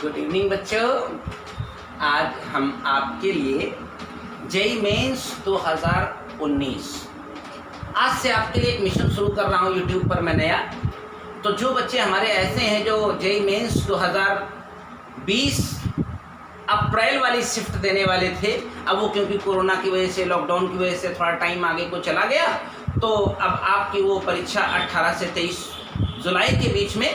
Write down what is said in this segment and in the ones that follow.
Good evening बच्चों। आज हम आपके लिए जेईई मेंस 2019 आज से आपके लिए एक मिशन शुरू कर रहा हूँ यूट्यूब पर मैं नया। तो जो बच्चे हमारे ऐसे हैं जो जेईई मेंस 2020 अप्रैल वाली शिफ्ट देने वाले थे, अब वो क्योंकि कोरोना की वजह से, लॉकडाउन की वजह से थोड़ा टाइम आगे को चला गया, तो अब आपकी वो परीक्षा 18 से 23 जुलाई के बीच में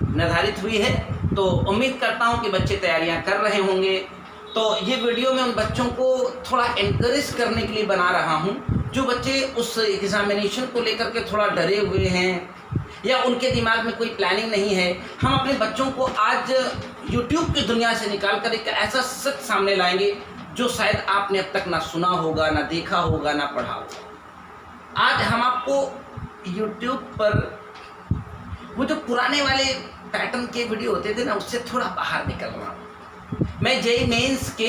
निर्धारित हुई है। तो उम्मीद करता हूं कि बच्चे तैयारियां कर रहे होंगे। तो ये वीडियो मैं उन बच्चों को थोड़ा एनकरेज करने के लिए बना रहा हूं जो बच्चे उस एग्जामिनेशन को लेकर के थोड़ा डरे हुए हैं या उनके दिमाग में कोई प्लानिंग नहीं है। हम अपने बच्चों को आज यूट्यूब की दुनिया से निकाल कर एक ऐसा सच सामने लाएंगे जो शायद आपने अब तक ना सुना होगा, ना देखा होगा, ना पढ़ा होगा। आज हम आपको यूट्यूब पर वो जो पुराने वाले पैटर्न के वीडियो होते थे ना, उससे थोड़ा बाहर निकल रहा हूँ मैं। जेईई मेंस के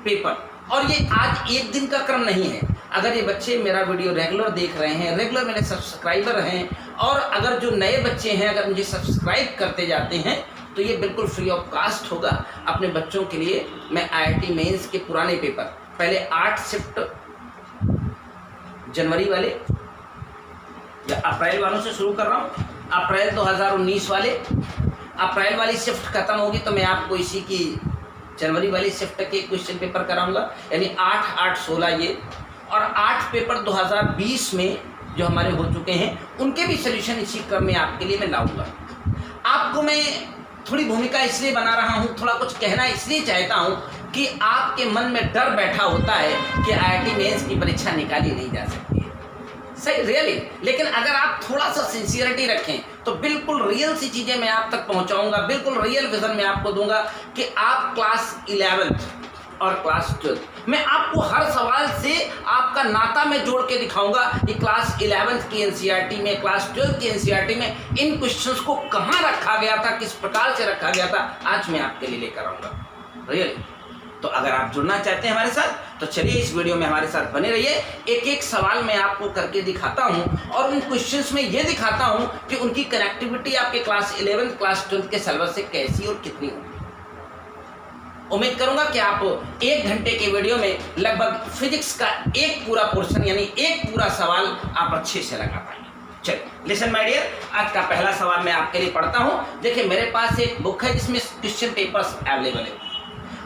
पेपर, और ये आज एक दिन का क्रम नहीं है। अगर ये बच्चे मेरा वीडियो रेगुलर देख रहे हैं, रेगुलर मेरे सब्सक्राइबर हैं, और अगर जो नए बच्चे हैं अगर मुझे सब्सक्राइब करते जाते हैं तो ये बिल्कुल फ्री ऑफ कास्ट होगा। अपने बच्चों के लिए मैं आईआईटी मेंस के पुराने पेपर, पहले 8 शिफ्ट जनवरी वाले या अप्रैल वालों से शुरू कर रहा हूँ। अप्रैल 2019 वाले, अप्रैल वाली शिफ्ट खत्म होगी तो मैं आपको इसी की जनवरी वाली शिफ्ट के क्वेश्चन पेपर कराऊंगा, यानी 8, 8, 16 ये, और 8 पेपर 2020 में जो हमारे हो चुके हैं उनके भी सोल्यूशन इसी क्रम में आपके लिए मैं लाऊंगा। आपको मैं थोड़ी भूमिका इसलिए बना रहा हूँ, थोड़ा कुछ कहना इसलिए चाहता हूँ कि आपके मन में डर बैठा होता है कि आईआईटी मेंस की परीक्षा निकाली नहीं जा सकती है, सही रियली। लेकिन अगर आप थोड़ा सा सिंसियरिटी रखें तो बिल्कुल रियल सी चीज़ें मैं आप तक पहुंचाऊंगा, बिल्कुल रियल विजन मैं आपको दूंगा कि आप क्लास 11th और क्लास 12 मैं आपको हर सवाल से आपका नाता मैं जोड़ के दिखाऊंगा कि क्लास 11th की एनसीईआरटी में, क्लास 12 की एनसीईआरटी में इन क्वेश्चंस को कहाँ रखा गया था, किस प्रकार से रखा गया था, आज मैं आपके लिए लेकर आऊँगा रियली। तो अगर आप जुड़ना चाहते हैं हमारे साथ तो चलिए इस वीडियो में हमारे साथ बने रहिए। एक एक सवाल मैं आपको करके दिखाता हूं और उन क्वेश्चंस में ये दिखाता हूं कि उनकी कनेक्टिविटी आपके क्लास 11th, क्लास 12 के सिलेबस से कैसी और कितनी होगी। उम्मीद करूंगा कि आप 1 घंटे के वीडियो में लगभग फिजिक्स का एक पूरा पोर्शन यानी एक पूरा सवाल आप अच्छे से लगा पाएंगे। चलिए लिसन माय डियर, आज का पहला सवाल मैं आपके लिए पढ़ता हूं। देखिए मेरे पास एक बुक है जिसमें क्वेश्चन पेपर्स अवेलेबल है,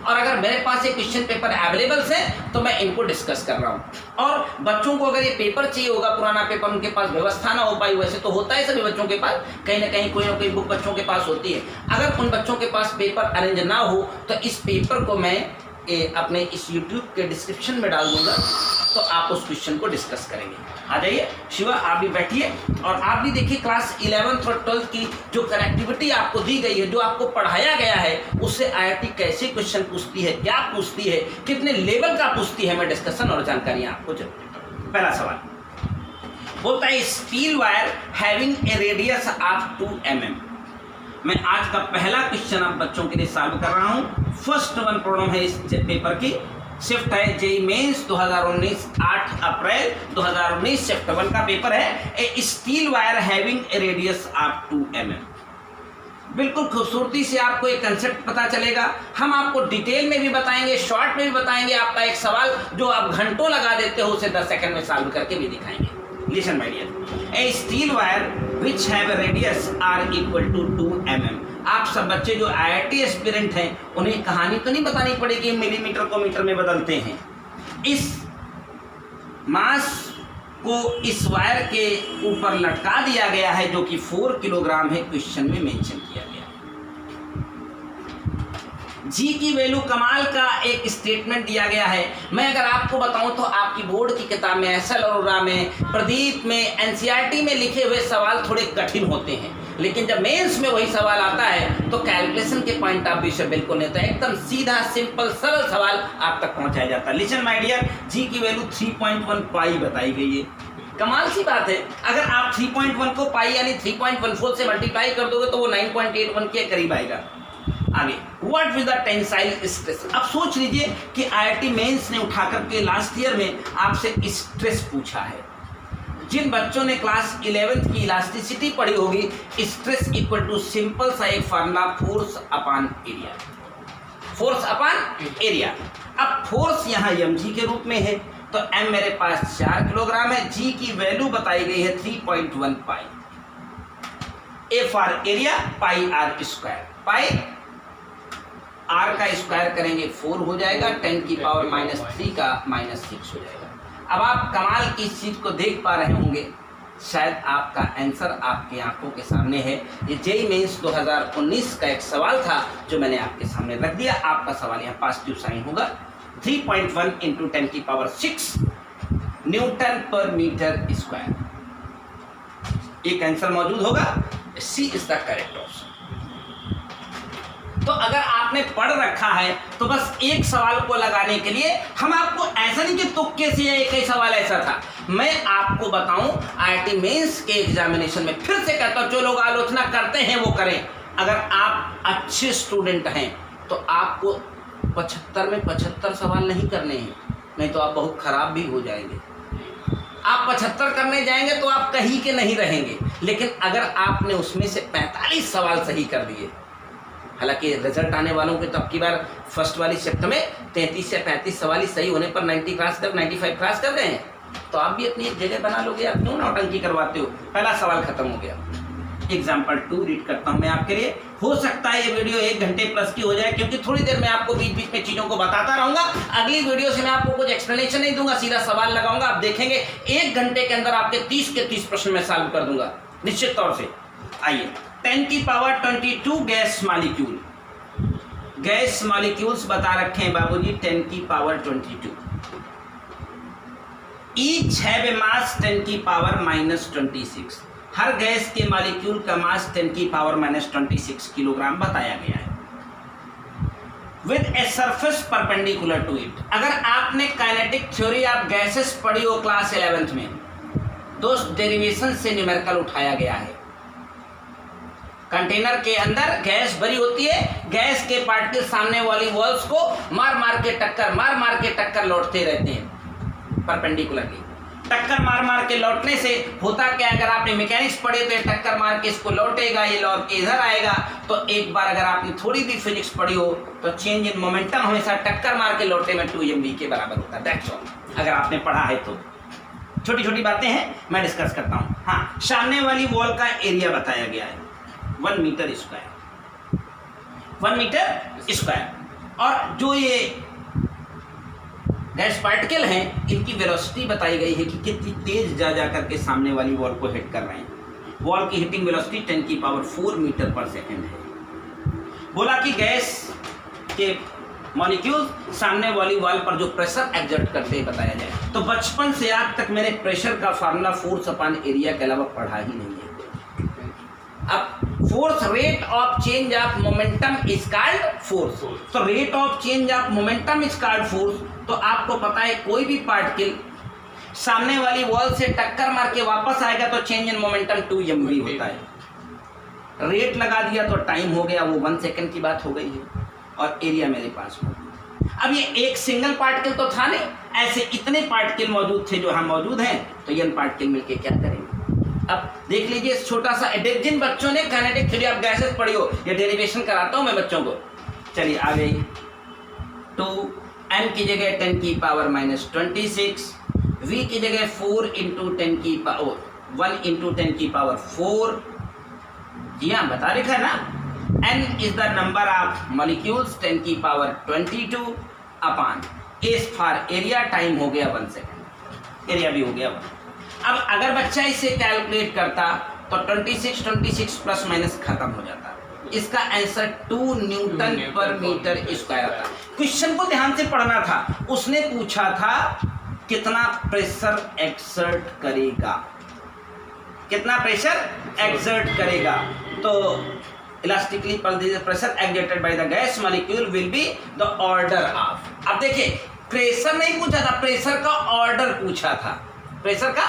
और अगर मेरे पास ये क्वेश्चन पेपर अवेलेबल है तो मैं इनको डिस्कस कर रहा हूँ। और बच्चों को अगर ये पेपर चाहिए होगा, पुराना पेपर उनके पास व्यवस्था ना हो पाई, वैसे तो होता है सभी बच्चों के पास, कहीं ना कहीं कोई ना कोई बुक बच्चों के पास होती है। अगर उन बच्चों के पास पेपर अरेंज ना हो तो इस पेपर को मैं अपने इस यूट्यूब के डिस्क्रिप्शन में डाल दूंगा, तो आप उस क्वेश्चन को डिस्कस करेंगे। आ जाइए शिवा, आप भी बैठिए और आप भी देखिए क्लास 11th और 12th की जो कनेक्टिविटी आपको दी गई है, जो आपको पढ़ाया गया है, उससे आईआईटी कैसे क्वेश्चन पूछती है, क्या पूछती है, कितने लेवल का पूछती है, मैं डिस्कशन और जानकारियाँ आपको जरूर। पहला सवाल बोलता है steel wire having a radius of 2 mm। मैं आज का पहला क्वेश्चन आप बच्चों के लिए सॉल्व कर रहा हूँ। फर्स्ट वन प्रॉब्लम है इस पेपर की, शिफ्ट है जेईई मेंस 2019, 8 अप्रैल 2019 शिफ्ट 1 का पेपर है। A steel wire having a radius of 2 mm। बिल्कुल खूबसूरती से आपको एक कंसेप्ट पता चलेगा। हम आपको डिटेल में भी बताएंगे, शॉर्ट में भी बताएंगे। आपका एक सवाल जो आप घंटों लगा देते हो उसे 10 सेकंड में सॉल्व करके भी दिखाएंगे। Listen my dear, a steel wire which have a radius r equal to 2 mm। आप सब बच्चे जो आईआईटी एस्पिरेंट हैं उन्हें कहानी तो नहीं बतानी पड़ेगी, मिलीमीटर को मीटर में बदलते हैं। इस मास को इस वायर के ऊपर लटका दिया गया है जो कि 4 किलोग्राम है, क्वेश्चन में मेंशन किया गया। जी की वैल्यू कमाल का एक स्टेटमेंट दिया गया है। मैं अगर आपको बताऊं तो आपकी बोर्ड की किताब में, एसएल अरोड़ा में, प्रदीप में, एनसीईआरटी में लिखे हुए सवाल थोड़े कठिन होते हैं, लेकिन जब मेंस में वही सवाल आता है तो कैलकुलेशन के पॉइंट ऑफ व्यू से बिल्कुल नहीं होता है। एकदम सीधा सिंपल सरल सवाल आप तक पहुंचाया जाता है। लिसन माय डियर, जी की वैल्यू 3.1 पाई बताई गई है। कमाल सी बात है, अगर आप 3.1 को पाई यानी 3.14 से मल्टीप्लाई कर दोगे तो वो 9.81 के करीब आएगा। आगे, what with the tensile stress. अब सोच लीजिए कि आईआईटी मेंस ने उठा करके लास्ट ईयर में आपसे स्ट्रेस पूछा है। जिन बच्चों ने क्लास 11th की इलास्टिसिटी पढ़ी होगी, स्ट्रेस इक्वल टू सिंपल सा एक formula force upon area, force upon area. अब फोर्स यहाँ mg के रूप में है, तो m मेरे पास 4 किलोग्राम है, g की वैल्यू बताई गई है 3.1 पाई, a for area pi r square, pi r का स्क्वायर करेंगे 4 हो जाएगा, 10 की पावर -3 का -6 हो जाएगा। अब आप कमाल की इस चीज को देख पा रहे होंगे, शायद आपका आंसर आपकी आंखों के सामने है। ये जेईई मेंस 2019 का एक सवाल था जो मैंने आपके सामने रख दिया। आपका सवाल यहाँ पॉजिटिव साइन होगा, 3.1 × 10⁶ न्यूटन पर मीटर स्क्वायर। एक आंसर मौजूद होगा, सी इज द करेक्ट ऑप्शन। तो अगर आपने पढ़ रखा है तो बस एक सवाल को लगाने के लिए हम आपको ऐसा नहीं कि तुक्के से या एक ही सवाल ऐसा था, मैं आपको बताऊं आईआईटी मेंस के एग्जामिनेशन में फिर से कहता हूं, जो लोग आलोचना करते हैं वो करें। अगर आप अच्छे स्टूडेंट हैं तो आपको 75 में 75 सवाल नहीं करने हैं, नहीं तो आप बहुत खराब भी हो जाएंगे। आप 75 करने जाएंगे तो आप कहीं के नहीं रहेंगे, लेकिन अगर आपने उसमें से 45 सवाल सही कर दिए, हालांकि रिजल्ट आने वालों के तो अब की बार फर्स्ट वाली शिफ्ट में 33 से 35 सवाल ही सही होने पर 90 क्रॉस कर 95 क्रॉस कर गए हैं, तो आप भी अपनी एक जगह बना लोगे। आप क्यों नौटंकी करवाते हो? पहला सवाल खत्म हो गया। एग्जाम्पल 2 रीड करता हूं मैं आपके लिए। हो सकता है ये वीडियो 1 घंटे प्लस की हो जाए, क्योंकि थोड़ी देर में आपको बीच बीच में चीजों को बताता रहूंगा। अगली वीडियो से मैं आपको कुछ एक्सप्लेनेशन नहीं दूंगा, सीधा सवाल लगाऊंगा, आप देखेंगे 1 घंटे के अंदर आपके 30 के 30 प्रश्न मैं सॉल्व कर दूंगा निश्चित तौर से। आइए, 10 की power 22 gas molecule, gas molecules बता रखे हैं बाबूजी 10 की पावर 22। ईच हैव ए मास 10 की पावर -26। हर गैस के मॉलिक्यूल का मास 10 की पावर -26 किलोग्राम बताया गया है। With a surface perpendicular to it. अगर आपने काइनेटिक थ्योरी ऑफ गैसेस पढ़ी हो क्लास 11th में, दोस्त डेरिवेशन से न्यूमेरिकल उठाया गया है। कंटेनर के अंदर गैस भरी होती है, गैस के पार्टिकल सामने वाली वॉल्स को मार मार के टक्कर लौटते रहते हैं परपेंडिकुलरली। टक्कर मार के लौटने से होता क्या, अगर आपने मैकेनिक्स पढ़े तो ये टक्कर मार के इसको लौटेगा, ये लौट के इधर आएगा। तो एक बार अगर आपने थोड़ी भी फिजिक्स पढ़ी हो तो चेंज इन मोमेंटम हमेशा टक्कर मार के लौटे में 2mv के बराबर होता है। That's all. अगर आपने पढ़ा है तो छोटी छोटी बातें हैं, मैं डिस्कस करता हूँ। हाँ, सामने वाली वॉल का एरिया बताया गया है 1 मीटर स्क्वायर, 1 मीटर स्क्वायर। और जो ये गैस पार्टिकल हैं, इनकी वेलोसिटी बताई गई है कि कितनी तेज जा करके सामने वाली वॉल को हिट कर रहे हैं। वॉल की हिटिंग वेलोसिटी 10 की पावर 4 मीटर पर सेकेंड है। बोला कि गैस के मॉलिक्यूल सामने वाली वॉल पर जो प्रेशर एक्सर्ट करते हैं बताया जाए। तो बचपन से आज तक मैंने प्रेशर का फार्मूला फोर्स अपॉन एरिया के अलावा पढ़ा ही नहीं है। अब force, rate of change of momentum is called force. तो rate of change of momentum is called force. तो आपको पता है कोई भी पार्टिकल सामने वाली वॉल से टक्कर मार के वापस आएगा तो चेंज इन मोमेंटम 2mv होता है। रेट लगा दिया तो टाइम हो गया, वो 1 सेकेंड की बात हो गई है। और एरिया मेरे पास मौजूद। अब ये एक सिंगल पार्टिकल तो था नहीं, ऐसे इतने पार्टिकल मौजूद थे जो यहाँ मौजूद हैं, तो ये पार्टिकल मिलके क्या करेंगे। अब देख लीजिए छोटा सा, जिन बच्चों ने काइनेटिक थ्योरी ऑफ गैसेस पढ़ी हो, ये डेरिवेशन कराता हूं मैं बच्चों को। चलिए आ गई 2m की जगह 10 की पावर -26, v की जगह 4 × 10 की पावर 1 × 10 की पावर 4। जी हाँ, बता रखा है ना। n is the number of molecules 10 की power 22 upon S for area. Time हो गया 1 सेकेंड, एरिया भी हो गया 1। अब अगर बच्चा इसे कैलकुलेट करता तो 26 प्लस माइनस खत्म हो जाता। इसका आंसर 2 न्यूटन पर मीटर स्क्वायर आता। क्वेश्चन को ध्यान से पढ़ना था। उसने पूछा था कितना प्रेशर एक्सर्ट करेगा, कितना प्रेशर एक्सर्ट करेगा। तो elastically pressure exerted by the gas molecule will be the order of. अब देखिए, प्रेशर नहीं पूछा था, प्रेशर का ऑर्डर पूछा था। प्रेशर का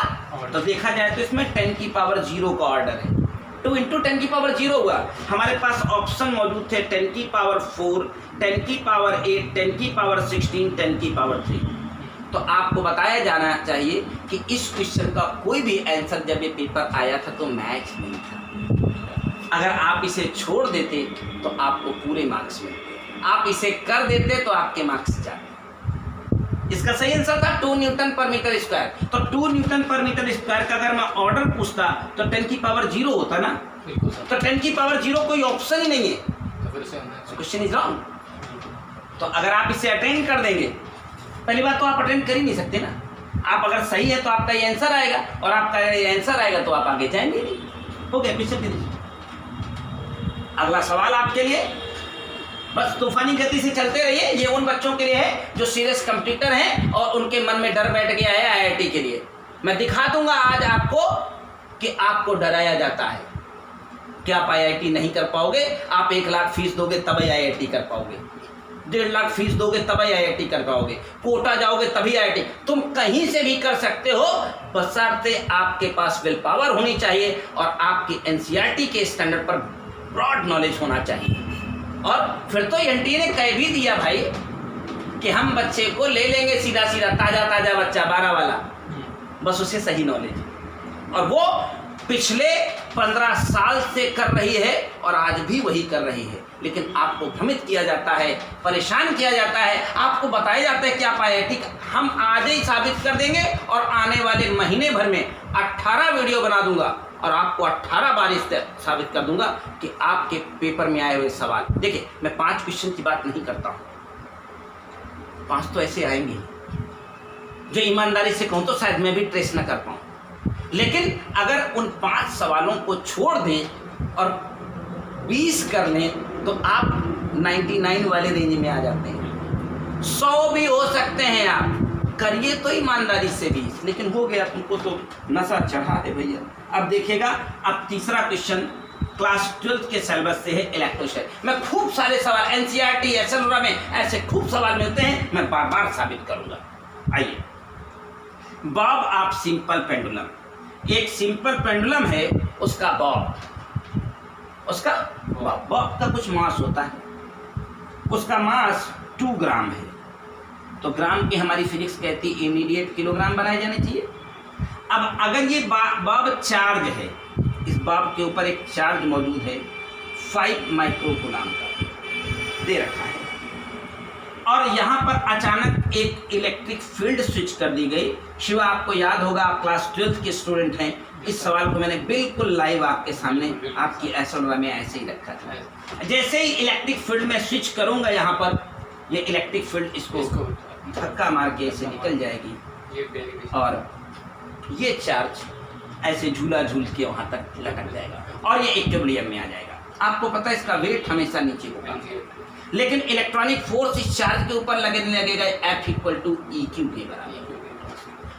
तो देखा जाए तो इसमें 10 की पावर 0 का ऑर्डर है। 2 × 10 की पावर 0 हुआ। हमारे पास ऑप्शन मौजूद थे 10 की पावर 4, 10 की पावर 8, 10 की पावर 16, 10 की पावर 3। तो आपको बताया जाना चाहिए कि इस क्वेश्चन का कोई भी आंसर जब ये पेपर आया था तो मैच नहीं था। अगर आप इसे छोड़ देते तो आपको पूरे मार्क्स मिलते, आप इसे कर देते तो आपके मार्क्स जाते। इसका सही आंसर था 2 न्यूटन पर मीटर स्क्वायर। तो 2 न्यूटन पर मीटर स्क्वायर का अगर मैं ऑर्डर पूछता तो 10 की पावर 0 होता ना, तो 10 की पावर 0 कोई ऑप्शन ही नहीं है, क्वेश्चन इज रॉन्ग। तो अगर आप इसे अटेंड कर देंगे, पहली बात तो आप अटेंड कर ही नहीं सकते ना, आप अगर सही है तो आपका ये आंसर आएगा, और आपका ये आंसर आएगा तो आप आगे जाएंगे नहीं। हो गया क्वेश्चन के लिए। अगला सवाल आपके लिए, बस तूफानी गति से चलते रहिए। ये उन बच्चों के लिए है जो सीरियस कंपटीटर हैं और उनके मन में डर बैठ गया है आईआईटी के लिए। मैं दिखा दूंगा आज आपको कि आपको डराया जाता है कि आप आईआईटी नहीं कर पाओगे। आप 1 लाख फीस दोगे तभी आईआईटी कर पाओगे, 1.5 लाख फीस दोगे तभी आईआईटी कर पाओगे, कोटा जाओगे तभी आईआईटी। तुम कहीं से भी कर सकते हो, बशर्ते आपके पास विल पावर होनी चाहिए और आपकी एनसीईआरटी के स्टैंडर्ड पर ब्रॉड नॉलेज होना चाहिए। और फिर तो एनटीए ने कह भी दिया भाई कि हम बच्चे को ले लेंगे सीधा सीधा, ताजा ताजा बच्चा 12 वाला, बस उसे सही नॉलेज। और वो पिछले 15 साल से कर रही है और आज भी वही कर रही है, लेकिन आपको भ्रमित किया जाता है, परेशान किया जाता है, आपको बताया जाता है कि आप आईआईटी हम आज ही साबित कर देंगे और आने वाले महीने भर में 18 वीडियो बना दूंगा और आपको 18 बार इस साबित कर दूंगा कि आपके पेपर में आए हुए सवाल। देखिए, मैं 5 क्वेश्चन की बात नहीं करता हूँ, 5 तो ऐसे आएंगे जो ईमानदारी से कहूँ तो शायद मैं भी ट्रेस न कर पाऊँ, लेकिन अगर उन 5 सवालों को छोड़ दें और 20 कर लें तो आप 99 वाले रेंज में आ जाते हैं। 100 भी हो सकते हैं, आप करिए तो ईमानदारी से 20, लेकिन हो गया, तुमको तो नशा चढ़ा है भैया। अब देखिएगा, अब तीसरा क्वेश्चन क्लास 12 के सिलेबस से है, इलेक्ट्रोस्टैटिक। मैं खूब सारे सवाल एनसीईआरटी एसएलआर में ऐसे खूब सवाल मिलते हैं, मैं बार बार साबित करूंगा। आइए, बॉब ऑफ सिंपल पेंडुलम। एक सिंपल पेंडुलम है, उसका बॉब का कुछ मास होता है, उसका मास 2 ग्राम है। तो ग्राम की हमारी फिजिक्स कहती है इमीडिएट किलोग्राम बनाए जाने चाहिए। अब अगर ये बॉब चार्ज है, इस बॉब के ऊपर एक चार्ज मौजूद है 5 माइक्रोकूलम का दे रखा है, और यहाँ पर अचानक एक इलेक्ट्रिक फील्ड स्विच कर दी गई। शिवा, आपको याद होगा, आप क्लास 12 के स्टूडेंट हैं, इस सवाल को मैंने बिल्कुल लाइव आपके सामने आपकी एसएलआर में ऐसे ही रखा था। जैसे ही इलेक्ट्रिक फील्ड में स्विच करूंगा, यहाँ पर ये इलेक्ट्रिक फील्ड इसको धक्का मार के ऐसे निकल जाएगी और ये चार्ज ऐसे झूला झूल के वहां तक लटक जाएगा और ये इक्विलिब्रियम में आ जाएगा। आपको पता है इसका वेट हमेशा नीचे होगा, लेकिन इलेक्ट्रॉनिक फोर्स इस चार्ज के ऊपर लगेगा F = EQ के बराबर,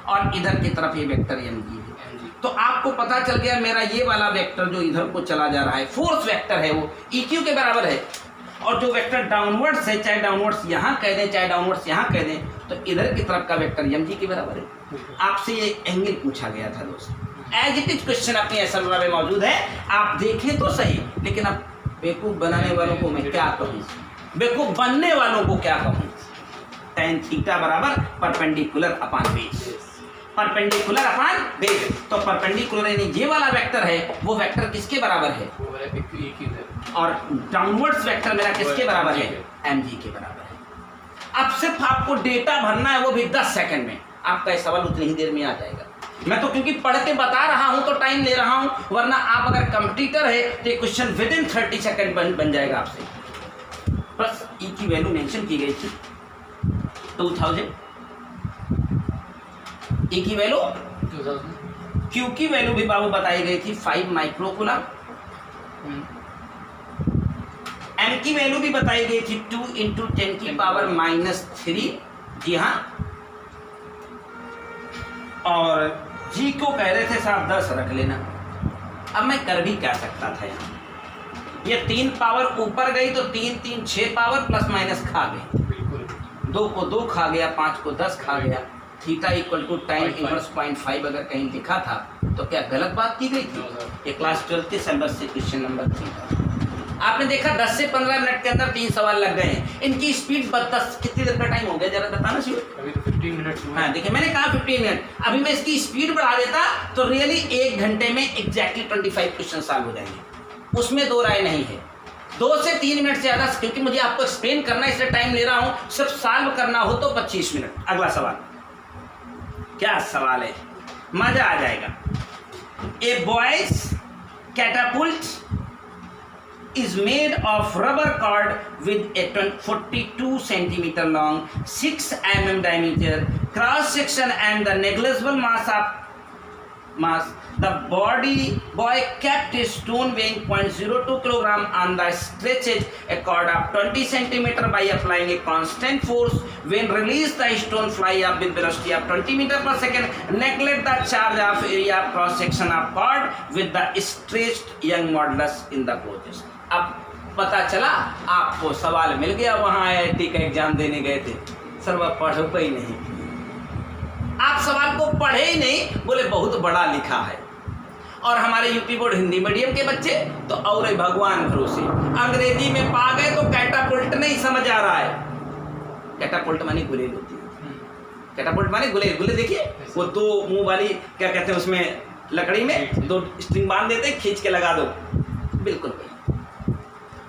और इधर की तरफ ये वेक्टर mg है। तो आपको पता चल गया मेरा ये वाला वेक्टर जो इधर को चला जा रहा है, फोर्स वेक्टर है, वो EQ के बराबर है। और जो वेक्टर डाउनवर्ड्स है, चाहे डाउनवर्ड्स यहाँ कह दें चाहे डाउनवर्ड्स यहाँ कह दें, तो इधर की तरफ का वेक्टर mg के बराबर है। आपसे ये एंगल पूछा गया था दोस्तों, एज इट इज क्वेश्चन अपनी एसएलआर में मौजूद है, आप देखें तो सही। लेकिन अब बेवकूफ़ बनाने वालों को मैं क्या कहूँ, बेवकूफ़ बनने वालों को क्या कहूँ। tan थीटा बराबर perpendicular upon base, perpendicular upon base. तो परपेंडिकुलर यानी ये वाला वेक्टर है, वो वेक्टर किसके बराबर है, और डाउनवर्ड्स वेक्टर मेरा किसके बराबर है, mg के बराबर है। अब सिर्फ आपको डेटा भरना है, वो भी 10 सेकंड में, आपका ये सवाल उतनी ही देर में आ जाएगा। मैं तो क्योंकि पढ़ के बता रहा हूं तो टाइम ले रहा हूं, वरना आप अगर कंप्यूटर है तो ये क्वेश्चन विदिन 30 सेकंड बन जाएगा आपसे। बस ई की वैल्यू मेंशन की गई थी 2000, ई की वैल्यू 2000, क्यू की वैल्यू भी बाबू बताई गई थी 5 माइक्रोकूलम, एम की वैल्यू भी बताई गई थी 2 × 10⁻³ जी हाँ, और जी को कह रहे थे साहब 10 रख लेना। अब मैं कर भी क्या सकता था, यहाँ ये 3 पावर ऊपर गई तो 3 3 6 पावर प्लस माइनस खा गई, 2 को 2 खा गया, 5 को 10 खा गया। थीटा = tan इनवर्स 0.5 अगर कहीं लिखा था तो क्या गलत बात की गई थी? ये क्लास 12 के सिलेबस से क्वेश्चन नंबर 3 था। आपने देखा 10 से 15 मिनट के अंदर 3 सवाल लग गए हैं। इनकी स्पीड 10 कितनी देर का टाइम हो गया जरा बताना शिव। अभी तो 15 मिनट हुए। हाँ देखिए मैंने कहा 15 मिनट, अभी मैं इसकी स्पीड बढ़ा देता तो रियली 1 घंटे में एग्जैक्टली 25 क्वेश्चन सॉल्व हो जाएंगे, उसमें दो राय नहीं है। 2 से 3 मिनट से ज़्यादा, क्योंकि मुझे आपको एक्सप्लेन करना है इसलिए टाइम ले रहा हूँ। सिर्फ सॉल्व करना हो तो 25 मिनट। अगला सवाल, क्या सवाल है, मजा आ जाएगा। A boy's catapult is made of rubber cord with a 42 centimeter long, 6 mm diameter, cross section and the negligible mass. The boy kept a stone weighing 0.02 kilogram on the stretched a cord of 20 centimeter by applying a constant force. When released, the stone fly up with velocity of 20 meter per second. Neglect the charge of area of cross section of cord with the stretched Young modulus in the process. अब पता चला आपको सवाल मिल गया, वहां IIT का exam देने गए थे, सर वह पढ़ो ही नहीं, आप सवाल को पढ़े ही नहीं, बोले बहुत बड़ा लिखा है। और हमारे यूपी बोर्ड हिंदी मीडियम के बच्चे तो और भगवान भरोसे अंग्रेजी में पा गए तो कैटापुल्ट नहीं समझ आ रहा है। कैटापुल्ट माने गुलेल होती है, कैटापुल्ट माने गुलेल। गुलेल देखिए वो 2 मुंह वाली क्या कहते हैं, उसमें लकड़ी में 2 स्ट्रिंग बांध देते हैं, खींच के लगा दो, बिल्कुल वही।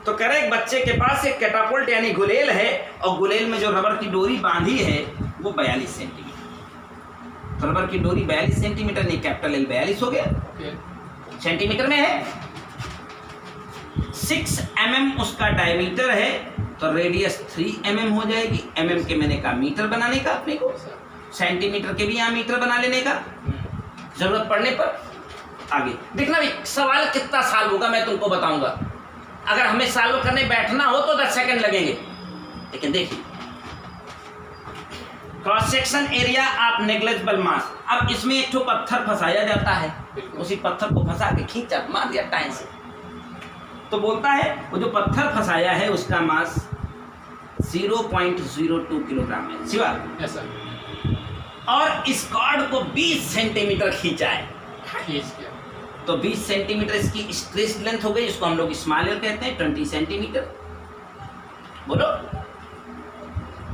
तो कह रहे एक बच्चे के पास एक कैटापुल्ट यानी गुलेल है, और गुलेल में जो रबर की डोरी बांधी है वो 42 सेंटीमीटर। तो रबर की डोरी 42 सेंटीमीटर नहीं, कैपिटल L 42 हो गया, सेंटीमीटर में है। 6 mm उसका डायमीटर है, तो रेडियस 3 mm हो जाएगी। mm के मैंने कहा मीटर बनाने का, अपने को सेंटीमीटर के भी यहाँ मीटर बना लेने का, जरूरत पड़ने पर। आगे देखना भाई सवाल कितना सॉल्व होगा मैं तुमको बताऊंगा। अगर हमें सॉल्व करने बैठना हो तो 10 सेकंड लगेंगे, लेकिन देखिए cross section area of negligible mass. अब इसमें एक ठो पत्थर फंसाया जाता है, उसी पत्थर को फंसा के खींचा मार दिया टाइम से, तो बोलता है वो जो पत्थर फंसाया है उसका मास 0.02 किलोग्राम है शिवा। Yes sir. और इस कॉर्ड को 20 सेंटीमीटर खींचा है, तो 20 सेंटीमीटर इसकी स्ट्रेस लेंथ हो गई, इसको हम लोग स्मॉल एल कहते हैं, 20 सेंटीमीटर बोलो।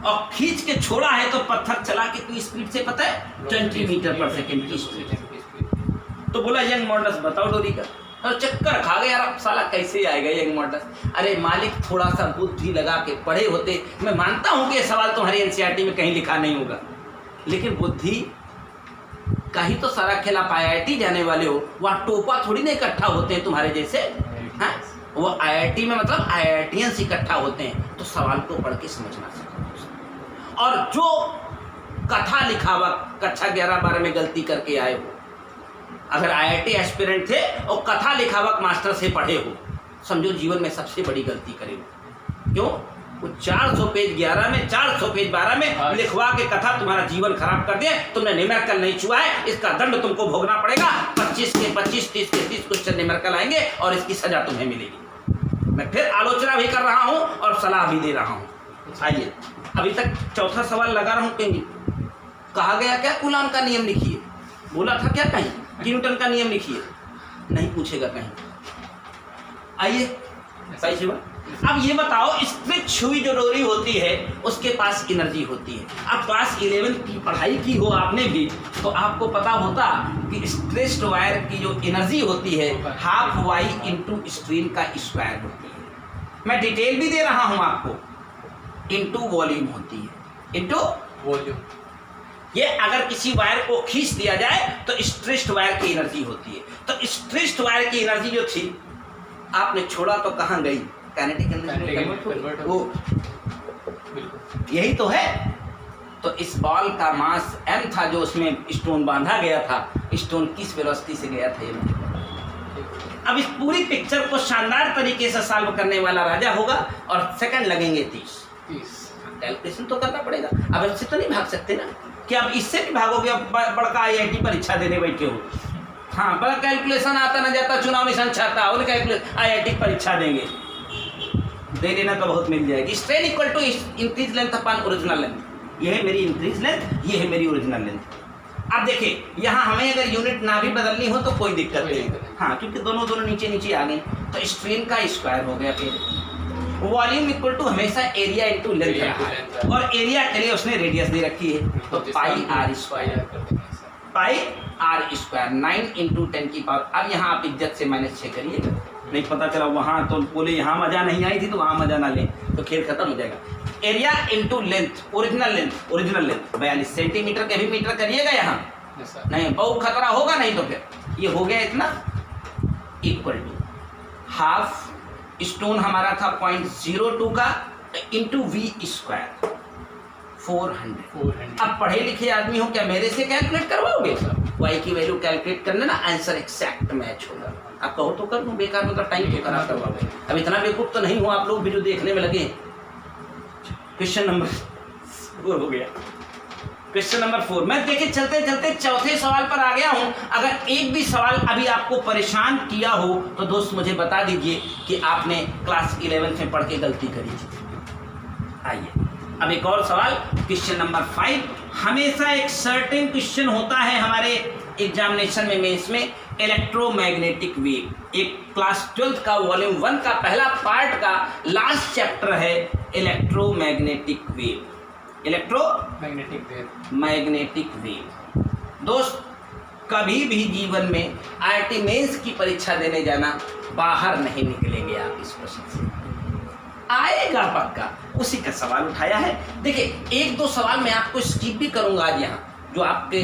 और खींच के छोड़ा है तो पत्थर चला कितनी स्पीड से पता है, 20 मीटर पर सेकेंड की स्पीड। तो बोला यंग मॉडल्स बताओ डोरी का, और चक्कर खा गया यार, साला कैसे आएगा यंग मॉडल्स। अरे मालिक थोड़ा सा बुद्धि लगा के पढ़े होते। मैं मानता हूं कि ये सवाल तुम्हारी NCERT में कहीं लिखा नहीं होगा, लेकिन बुद्धि का ही तो सारा खेल। आप IIT जाने वाले हो, वहाँ टोपा थोड़ी ना इकट्ठा होते हैं तुम्हारे जैसे, हैं वो IIT में मतलब IITians इकट्ठा होते हैं, तो सवाल को पढ़ के समझना सीखो। और जो कथा लिखावा कक्षा 11-12 में गलती करके आए हो, अगर IIT एस्पिरेंट थे और कथा लिखावक मास्टर से पढ़े हो, समझो जीवन में सबसे बड़ी गलती करे हो। क्यों? वो 400 पेज 11 में, 400 पेज 12 में लिखवा के कथा तुम्हारा जीवन खराब कर दिया। तुमने न्यूमेरिकल नहीं छुआ है, इसका दंड तुमको भोगना पड़ेगा। 25 के 25, 30 के 30 क्वेश्चन न्यूमेरिकल आएंगे और इसकी सजा तुम्हें मिलेगी। मैं फिर आलोचना भी कर रहा हूँ और सलाह भी दे रहा हूँ। आइए अभी तक चौथा सवाल लगा रहा हूँ, कहीं कहा गया क्या कूलाम का नियम लिखिए, बोला था क्या कहीं न्यूटन का नियम लिखिए, नहीं पूछेगा कहीं। आइए सही शिवा, अब ये बताओ स्ट्रेच हुई जो डोरी होती है उसके पास एनर्जी होती है। अब क्लास 11 की पढ़ाई की हो आपने भी तो आपको पता होता कि स्ट्रेच्ड वायर की जो एनर्जी होती है हाफ वाई इंटू स्ट्रेन का स्क्वायर होती है। मैं डिटेल भी दे रहा हूं आपको, इंटू वॉल्यूम होती है, इंटू वॉल्यूम। ये अगर किसी वायर को खींच दिया जाए तो स्ट्रेच्ड वायर की एनर्जी होती है। तो स्ट्रेच्ड वायर की एनर्जी जो थी आपने छोड़ा तो कहाँ गई, काइनेटिक एनर्जी वो यही तो है। तो इस बॉल का मास m था जो उसमें स्टोन बांधा गया था, स्टोन किस वेलोसिटी से गया था ये। अब इस पूरी पिक्चर को शानदार तरीके से सॉल्व करने वाला राजा होगा और सेकंड लगेंगे 30। कैलकुलेशन तो करना पड़ेगा, अब इससे तो नहीं भाग सकते ना कि अब इससे भी भागोगे। अब बड़का IIT परीक्षा देने बैठे हो, हाँ बड़ा कैलकुलेशन आता ना जाता, चुनाव निशान छाता और कैलकुलेशन IIT परीक्षा देंगे, दे लेना तो बहुत मिल जाएगी। Strain equal to increase length upon original length, ये है मेरी इंक्रीज लेंथ, ये है मेरी ओरिजिनल लेंथ। अब देखिए यहाँ हमें अगर यूनिट ना भी बदलनी हो तो कोई दिक्कत नहीं, हाँ क्योंकि दोनों नीचे नीचे आ गए। तो स्ट्रेन का स्क्वायर हो गया फिर। वॉल्यूम इक्वल टू हमेशा एरिया इंटू लेंथ रहा है, और एरिया के लिए उसने रेडियस दे रखी है, तो pi r square, pi r square 9 into 10 की पावर। अब यहाँ आप इज्जत से -6 करिएगा, नहीं पता चला वहाँ तो बोले यहाँ मजा नहीं आई थी तो वहाँ मजा ना ले, तो खेल खत्म हो जाएगा। Area into length, original length 42 centimetre के भी मीटर करिएगा यहाँ, नहीं बहुत खतरा होगा, नहीं तो फिर ये हो गया इतना इक्वल टू हाफ स्टोन हमारा था 0.02 का इंटू वी स्क्वायर 400। अब पढ़े लिखे आदमी हो, क्या मेरे से कैलकुलेट करवाओगे? वाई की वैल्यू कैलकुलेट करने ना, आंसर एक्जैक्ट मैच होगा। आप कहो तो कर दूं, बेकार मतलब टाइम तो करा करवाओगे। अब इतना बेवकूफ तो नहीं हो आप लोग भी जो देखने में लगे। क्वेश्चन नंबर 4 हो गया। क्वेश्चन नंबर 4 मैं देखे चलते चलते चौथे सवाल पर आ गया हूं। अगर एक भी सवाल अभी आपको परेशान किया हो तो दोस्त मुझे बता दीजिए कि आपने क्लास 11 में पढ़ के गलती करी थी। आइए अब एक और सवाल, क्वेश्चन नंबर 5। हमेशा एक सर्टेन क्वेश्चन होता है हमारे एग्जामिनेशन में, मेंस में, इलेक्ट्रोमैग्नेटिक वेव। एक क्लास 12 का वॉल्यूम 1 का पहला पार्ट का लास्ट चैप्टर है इलेक्ट्रोमैग्नेटिक वेव। Magnetic wave. दोस्त कभी भी जीवन में IIT मेंस की परीक्षा देने जाना, बाहर नहीं निकलेंगे आप इस क्वेश्चन से, आएगा पक्का। उसी का सवाल उठाया है। देखिए एक दो सवाल मैं आपको स्किप भी करूंगा आज यहाँ, जो आपके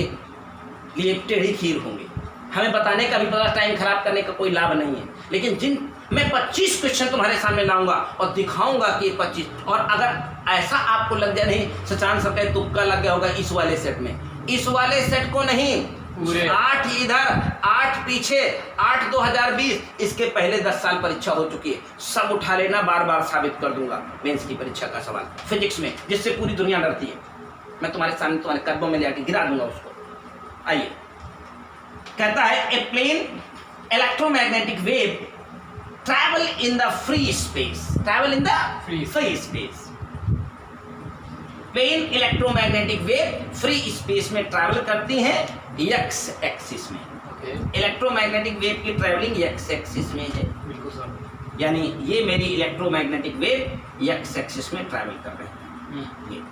लिए टेढ़ी खीर होंगे। हमें बताने का भी पता, टाइम खराब करने का कोई लाभ नहीं है, लेकिन जिन मैं 25 क्वेश्चन तुम्हारे सामने लाऊंगा और दिखाऊंगा कि 25, और अगर ऐसा आपको लग जाए नहीं सचान सर का तुक्का लग गया होगा इस वाले सेट में, इस वाले सेट को नहीं, 8 इधर 8 पीछे, 8 2020, इसके पहले 10 साल परीक्षा हो चुकी है, सब उठा लेना, बार बार साबित कर दूंगा मेंस की परीक्षा का सवाल फिजिक्स में, जिससे पूरी दुनिया डरती है। मैं तुम्हारे सामने तुम्हारे कदमों में लेके गिरा दूंगा उसको। आइए, कहता है a plane electromagnetic wave travel in the free space, travel in the free space। Plane electromagnetic wave free space में ट्रैवल करती हैं x एक्सिस में। इलेक्ट्रोमैग्नेटिक वेव की ट्रैवलिंग x एक्सिस में है, यानी ये मेरी इलेक्ट्रोमैग्नेटिक वेव x एक्सिस में ट्रैवल कर रहे हैं।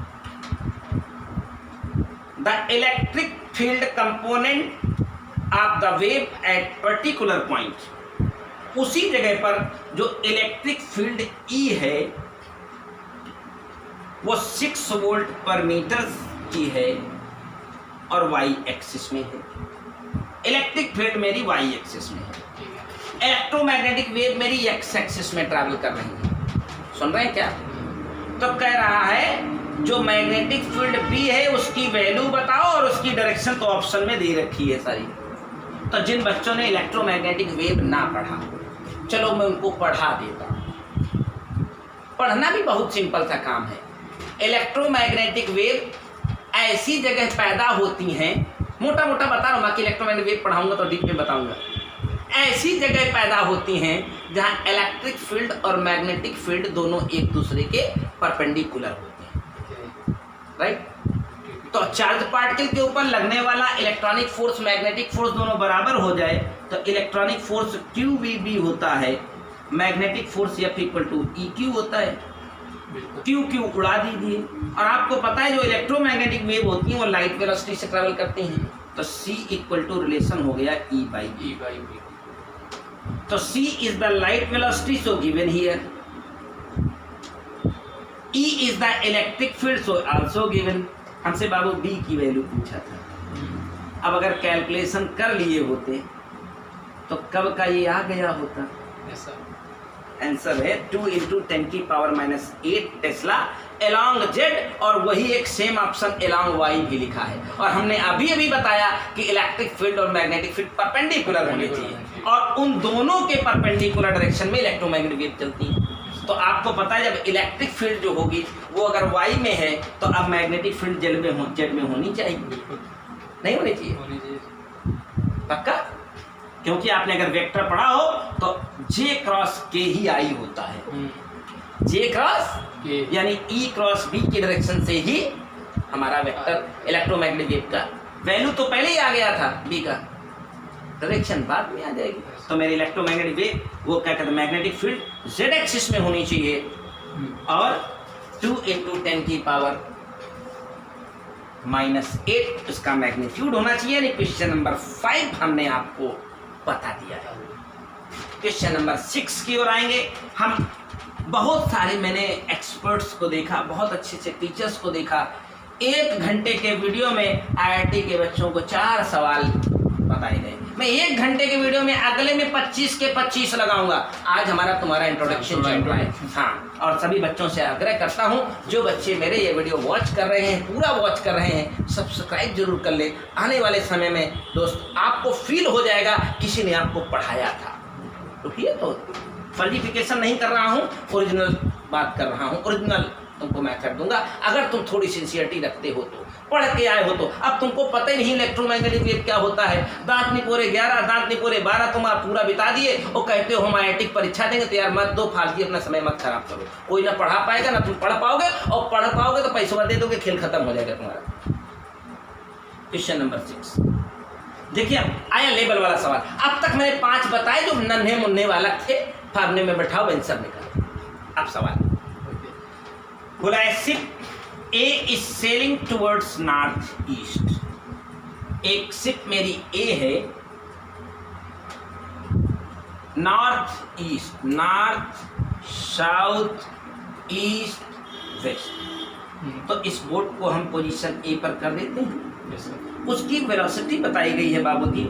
The electric field component of the wave at particular point, उसी जगह पर जो इलेक्ट्रिक फील्ड E है वो 6 वोल्ट पर मीटर की है और y एक्सिस में है। इलेक्ट्रिक फील्ड मेरी y एक्सिस में है, इलेक्ट्रोमैग्नेटिक वेव मेरी x एक्सिस में ट्रैवल कर रही है। सुन रहे हैं क्या? तो कह रहा है जो मैग्नेटिक फील्ड B है उसकी वैल्यू बताओ और उसकी डायरेक्शन तो ऑप्शन में दे रखी है सारी। तो जिन बच्चों ने इलेक्ट्रोमैग्नेटिक वेव ना पढ़ा, चलो मैं उनको पढ़ा देता हूँ। पढ़ना भी बहुत सिंपल सा काम है। इलेक्ट्रोमैग्नेटिक वेव ऐसी जगह पैदा होती हैं, मोटा मोटा बता रहा हूँ, बाकी इलेक्ट्रोमैग्नेटिक वेव पढ़ाऊंगा तो डीप में बताऊंगा। ऐसी जगह पैदा होती हैं जहाँ इलेक्ट्रिक फील्ड और मैग्नेटिक फील्ड दोनों एक दूसरे के परपेंडिकुलर होते हैं, राइट। तो चार्ज पार्टिकल के ऊपर लगने वाला इलेक्ट्रॉनिक फोर्स मैग्नेटिक फोर्स दोनों बराबर हो जाए तो इलेक्ट्रॉनिक फोर्स QVB होता है, magnetic force F equal to EQ होता है। QQ उड़ा दीजिए। और आपको पता है जो इलेक्ट्रोमैग्नेटिक वेव होती हैं वो लाइट वेलोसिटी से ट्रैवल करती हैं, तो C इक्वल टू रिलेशन हो गया E/B। तो C is the light velocity so given here, E is the electric field so also given. हमसे बाबू B की वैल्यू पूछा था। अब अगर कैलकुलेशन कर लिए होते तो कब का ये आ गया होता। आंसर है 2 × 10⁻⁸ टेस्ला अलोंग Z, और वही एक सेम ऑप्शन अलोंग Y भी लिखा है। और हमने अभी अभी बताया कि इलेक्ट्रिक फील्ड और मैग्नेटिक फील्ड परपेंडिकुलर होने चाहिए और उन दोनों के परपेंडिकुलर डायरेक्शन में इलेक्ट्रोमैग्नेटिक वेव चलती है। तो आपको पता है जब इलेक्ट्रिक फील्ड जो होगी वो अगर Y में है तो अब मैग्नेटिक फील्ड Z में होनी चाहिए, नहीं होनी चाहिए, पक्का। क्योंकि आपने अगर वेक्टर पढ़ा हो तो J cross K he I होता है, J क्रॉस K यानी E क्रॉस B की डायरेक्शन से ही हमारा वेक्टर इलेक्ट्रोमैग्नेटिक वेव का वैल्यू तो पहले ही आ गया था, B का डायरेक्शन बाद में आ जाएगी। तो मेरी इलेक्ट्रोमैग्नेटिक वेव वो क्या कहते हैं मैग्नेटिक फील्ड z एक्सिस में होनी चाहिए और 2 × 10⁻⁻8 इसका मैग्नीट्यूड होना चाहिए। यानी क्वेश्चन नंबर 5 हमने आपको बता दिया है। क्वेश्चन नंबर 6 की ओर आएंगे हम। बहुत सारे मैंने एक्सपर्ट्स को देखा, बहुत अच्छे से टीचर्स को देखा, 1 घंटे के वीडियो में IIT के बच्चों को 4 सवाल बताए गए। मैं 1 घंटे के वीडियो में अगले में 25 के 25 लगाऊंगा। आज हमारा तुम्हारा इंट्रोडक्शन चल रहा है। हाँ, और सभी बच्चों से आग्रह करता हूँ जो बच्चे मेरे ये वीडियो वॉच कर रहे हैं, पूरा वॉच कर रहे हैं, सब्सक्राइब जरूर कर ले। आने वाले समय में दोस्त आपको फील हो जाएगा किसी ने आपको पढ़ाया था। तो ये तो फल्सिफिकेशन नहीं कर रहा हूँ, ओरिजिनल बात कर रहा हूँ। ओरिजिनल तुमको मैं कर दूंगा अगर तुम थोड़ी सिंसियरिटी रखते हो तो, पढ़ के आए हो तो। अब तुमको पता ही नहीं इलेक्ट्रोमैग्नेटिक वेव क्या होता है। दांत निपोरे 11, दांत निपोरे 12 तुम आप पूरा बिता दिए और कहते हो हम IIT परीक्षा देंगे। तो यार मत दो, फालतू अपना समय मत खराब करो। कोई ना पढ़ा पाएगा ना तुम पढ़ पाओगे, और पढ़ पाओगे तो पैसा दे दोगे, खेल खत्म हो जाएगा तुम्हारा। क्वेश्चन नंबर 6 देखिए, आया लेबल वाला सवाल। अब तक मैंने 5 बताए जो नन्हे मुन्ने वाला थे। फार्मने में बैठाओ, आंसर निकालो। अब सवाल बोला है ship A is selling towards north east. एक शिप मेरी A है north east, north south east west. तो इस बोट को हम पोजीशन A पर कर देते हैं। उसकी वेलोसिटी बताई गई है बाबूजी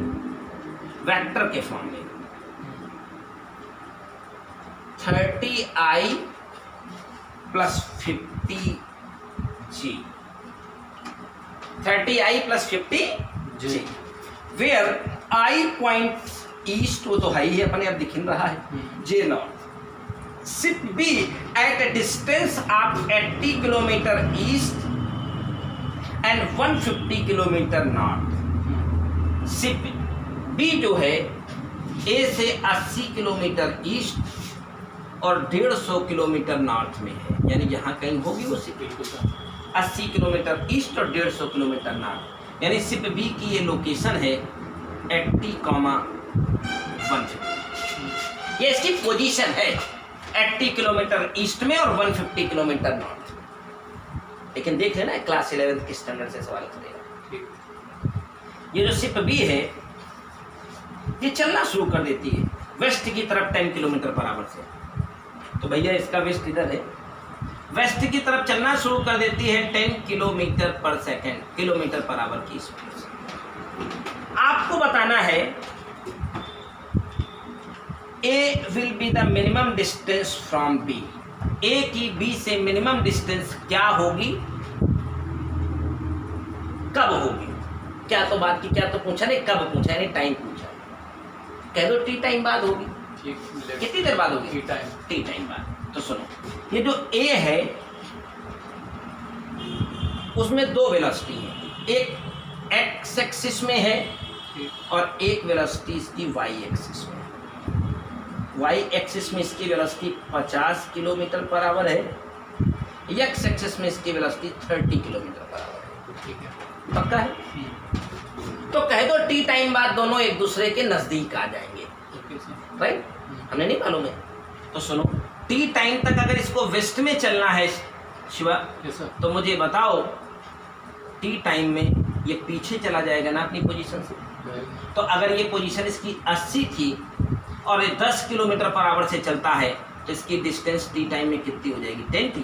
वेक्टर के फॉर्म में 30I + 50G। 30I + 50G where I point east, वो तो है ही अपने अब दिख रहा है, J north. Ship B at a distance of 80 kilometre east and 150 kilometre north. Ship B जो है A से 80 किलोमीटर ईस्ट और 150 किलोमीटर नॉर्थ में है। यानी जहाँ कहीं होगी वो शिप 80 किलोमीटर ईस्ट और 150 किलोमीटर नॉर्थ। यानी शिप B की ये लोकेशन है 80, 150। ये इसकी पोजीशन है 80 किलोमीटर ईस्ट में और 150 किलोमीटर नॉर्थ। लेकिन देख लेना क्लास 11 के स्टैंडर्ड से सवाल करेगा। ये जो शिप B है ये चलना शुरू कर देती है वेस्ट की तरफ 10 किलोमीटर पर आवर से। तो भैया इसका वेस्ट इधर है, वेस्ट की तरफ चलना शुरू कर देती है 10 किलोमीटर पर सेकेंड, किलोमीटर पर आवर की स्पीड से। आपको बताना है A will be the minimum distance from B। A की B से मिनिमम डिस्टेंस क्या होगी, कब होगी? क्या तो बात की, क्या तो पूछा नहीं, कब पूछा यानी टाइम पूछा। कह दो T टाइम बाद होगी। कितनी देर बाद होगी? T टाइम बाद। तो सुनो, ये जो A है उसमें 2 वेलोसिटी है, एक एक्स एक्सिस में है और एक वेलोसिटी इसकी वाई एक्सिस में। वाई एक्सिस में इसकी वेलोसिटी 50 किलोमीटर पर आवर है, एक्स एक्सिस में इसकी वेलोसिटी 30 किलोमीटर पर आवर है। पक्का है? तो कह दो T टाइम बाद दोनों एक दूसरे के नजदीक आ जाएंगे, राइट? हमें नहीं मालूम है। तो सुनो, T टाइम तक अगर इसको वेस्ट में चलना है शिवा, तो मुझे बताओ T टाइम में ये पीछे चला जाएगा ना अपनी पोजीशन से। तो अगर ये पोजीशन इसकी 80 थी और ये 10 किलोमीटर पर आवर से चलता है तो इसकी डिस्टेंस T टाइम में कितनी हो जाएगी? 10T।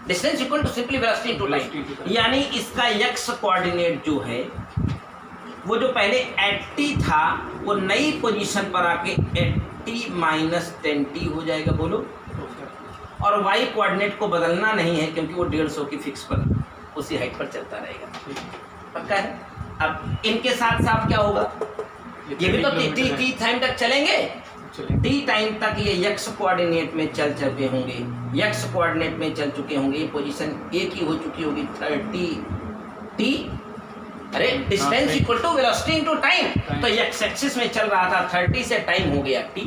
Distance equal to simply velocity into time. यानी इसका x कोऑर्डिनेट जो है वो जो पहले 80 था वो नई पोजीशन पर आके 80 - 10T हो जाएगा। बोलो। और y कोऑर्डिनेट को बदलना नहीं है क्योंकि वो 150 की फिक्स पर उसी हाइट पर चलता रहेगा। पक्का है? अब इनके साथ साथ क्या होगा, ये भी तो T टाइम तक चलेंगे। T टाइम तक ये x कोऑर्डिनेट में चल चुके होंगे, x कोऑर्डिनेट में चल चुके होंगे। ये पोजीशन A की हो चुकी होगी 30T। अरे distance equal to velocity into time. तो x एक्सिस में चल रहा था 30 से टाइम हो गया T,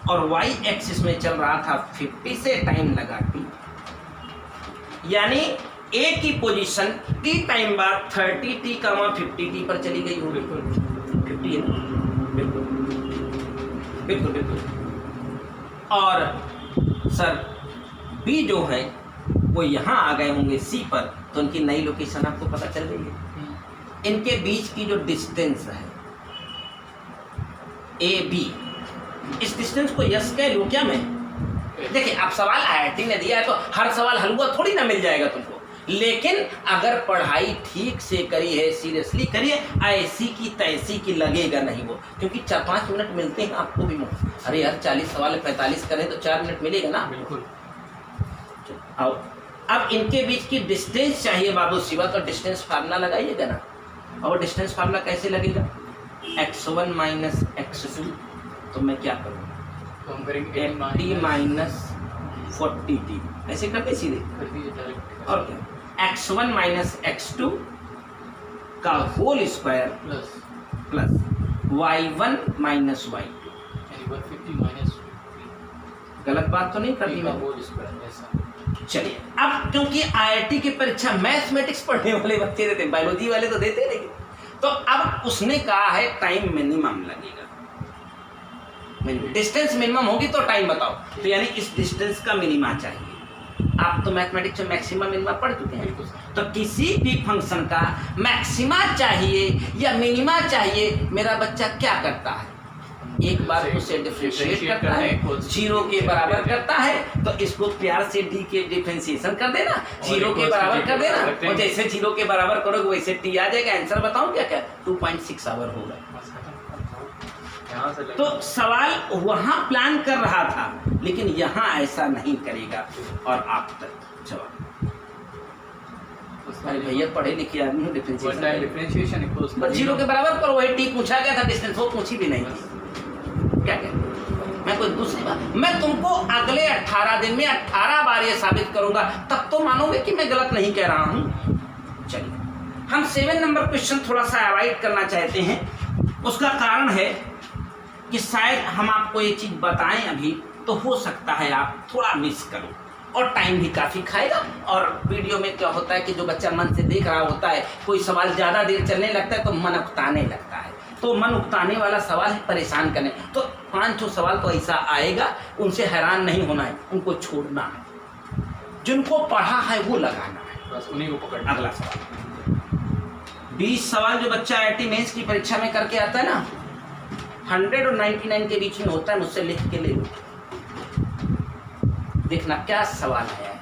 और y एक्सिस में चल रहा था 50 से टाइम लगा T। यानी A की पोजीशन T टाइम बाद 30T, 50T पर चली गई होगी। 50 है ना? बिल्कुल। बिल्कुल बिल्कुल। और सर बी जो है वो यहाँ आ गए होंगे सी पर, तो उनकी नई लोकेशन आपको पता चल गई है। इनके बीच की जो डिस्टेंस है ए बी, इस डिस्टेंस को यस कह लूँ क्या मैं? देखिए आप सवाल आईआईटी ने दिया है तो हर सवाल हलवा थोड़ी ना मिल जाएगा तुमको, लेकिन अगर पढ़ाई ठीक से करी है, सीरियसली करी है, ऐसी की तैसी की लगेगा नहीं वो, क्योंकि 4-5 मिनट मिलते हैं आपको भी। अरे यार 40 सवाल 45 करें तो 4 मिनट मिलेगा ना। बिल्कुल। आओ अब इनके बीच की डिस्टेंस चाहिए बाबू शिवा, तो डिस्टेंस फार्मूला लगाइएगा ना। और डिस्टेंस फार्मूला कैसे लगेगा? x1 माइनस x2, तो मैं क्या करूँ? तो हम करेंगे 80 माइनस 40t, ऐसे करते सीधे। और क्या? x1 माइनस x2 का whole square plus y1 minus y2। 150 minus गलत बात तो नहीं कर दी मैं? चलिए अब क्योंकि आईआईटी की परीक्षा मैथमेटिक्स पढ़ने वाले बच्चे देते हैं, बायोलॉजी वाले तो देते नहीं, तो अब उसने कहा है टाइम मिनिमम लगेगा। डिस्टेंस मिनिमम होगी तो टाइम बताओ, तो यानी इस डिस्टेंस का मिनिमा चाहिए। आप तो मैथमेटिक्स में मैक्सिमा मिनिमा पढ़ चुके हैं, तो किसी भी फंक्शन का मैक्सिमा चाहिए या मिनिमा चाहिए, मेरा बच्चा क्या करता है? एक बार उसे डिफरेंशिएट करता है, 0 के बराबर करता है, तो इसको प्यार से डी के डिफरेंशिएशन कर देना, 0 के बराबर कर देना, और जैसे 0 के बराबर करोगे वैसे टी आ जाएगा। आंसर बताऊं क्या? 2.6 आवर होगा। तो सवाल वहां प्लान कर रहा था, लेकिन यहाँ ऐसा नहीं करेगा। और आप तक जवाब, अरे भैया पढ़े लिखे आदमी हो, डिफरेंशिएशन 0 के बराबर करो, वही टी पूछा गया था, डिस्टेंस वो पूछी भी नहीं थी। क्या कहते? मैं कोई दूसरी बात, मैं तुमको अगले 18 दिन में 18 बार ये साबित करूंगा, तब तो मानोगे कि मैं गलत नहीं कह रहा हूं। चलिए हम 7 नंबर क्वेश्चन थोड़ा सा अवॉइड करना चाहते हैं। उसका कारण है कि शायद हम आपको ये चीज बताएं अभी, तो हो सकता है आप थोड़ा मिस करो, और टाइम भी काफ़ी खाएगा। और वीडियो में क्या होता है कि जो बच्चा मन से देख रहा होता है, कोई सवाल ज़्यादा देर चलने लगता है तो मन उकताने लगता है, तो मन उकताने वाला सवाल है, परेशान करने। तो 5 सवाल तो ऐसा आएगा, उनसे हैरान नहीं होना है, उनको छोड़ना है, जिनको पढ़ा है वो लगाना है, बस उन्हीं को पकड़ना। अगला सवाल 20 सवाल जो बच्चा आईआईटी मेंस की परीक्षा में करके आता है ना, 100 और 99 के बीच में होता है, मुझसे लिख के ले लो, देखना क्या सवाल है।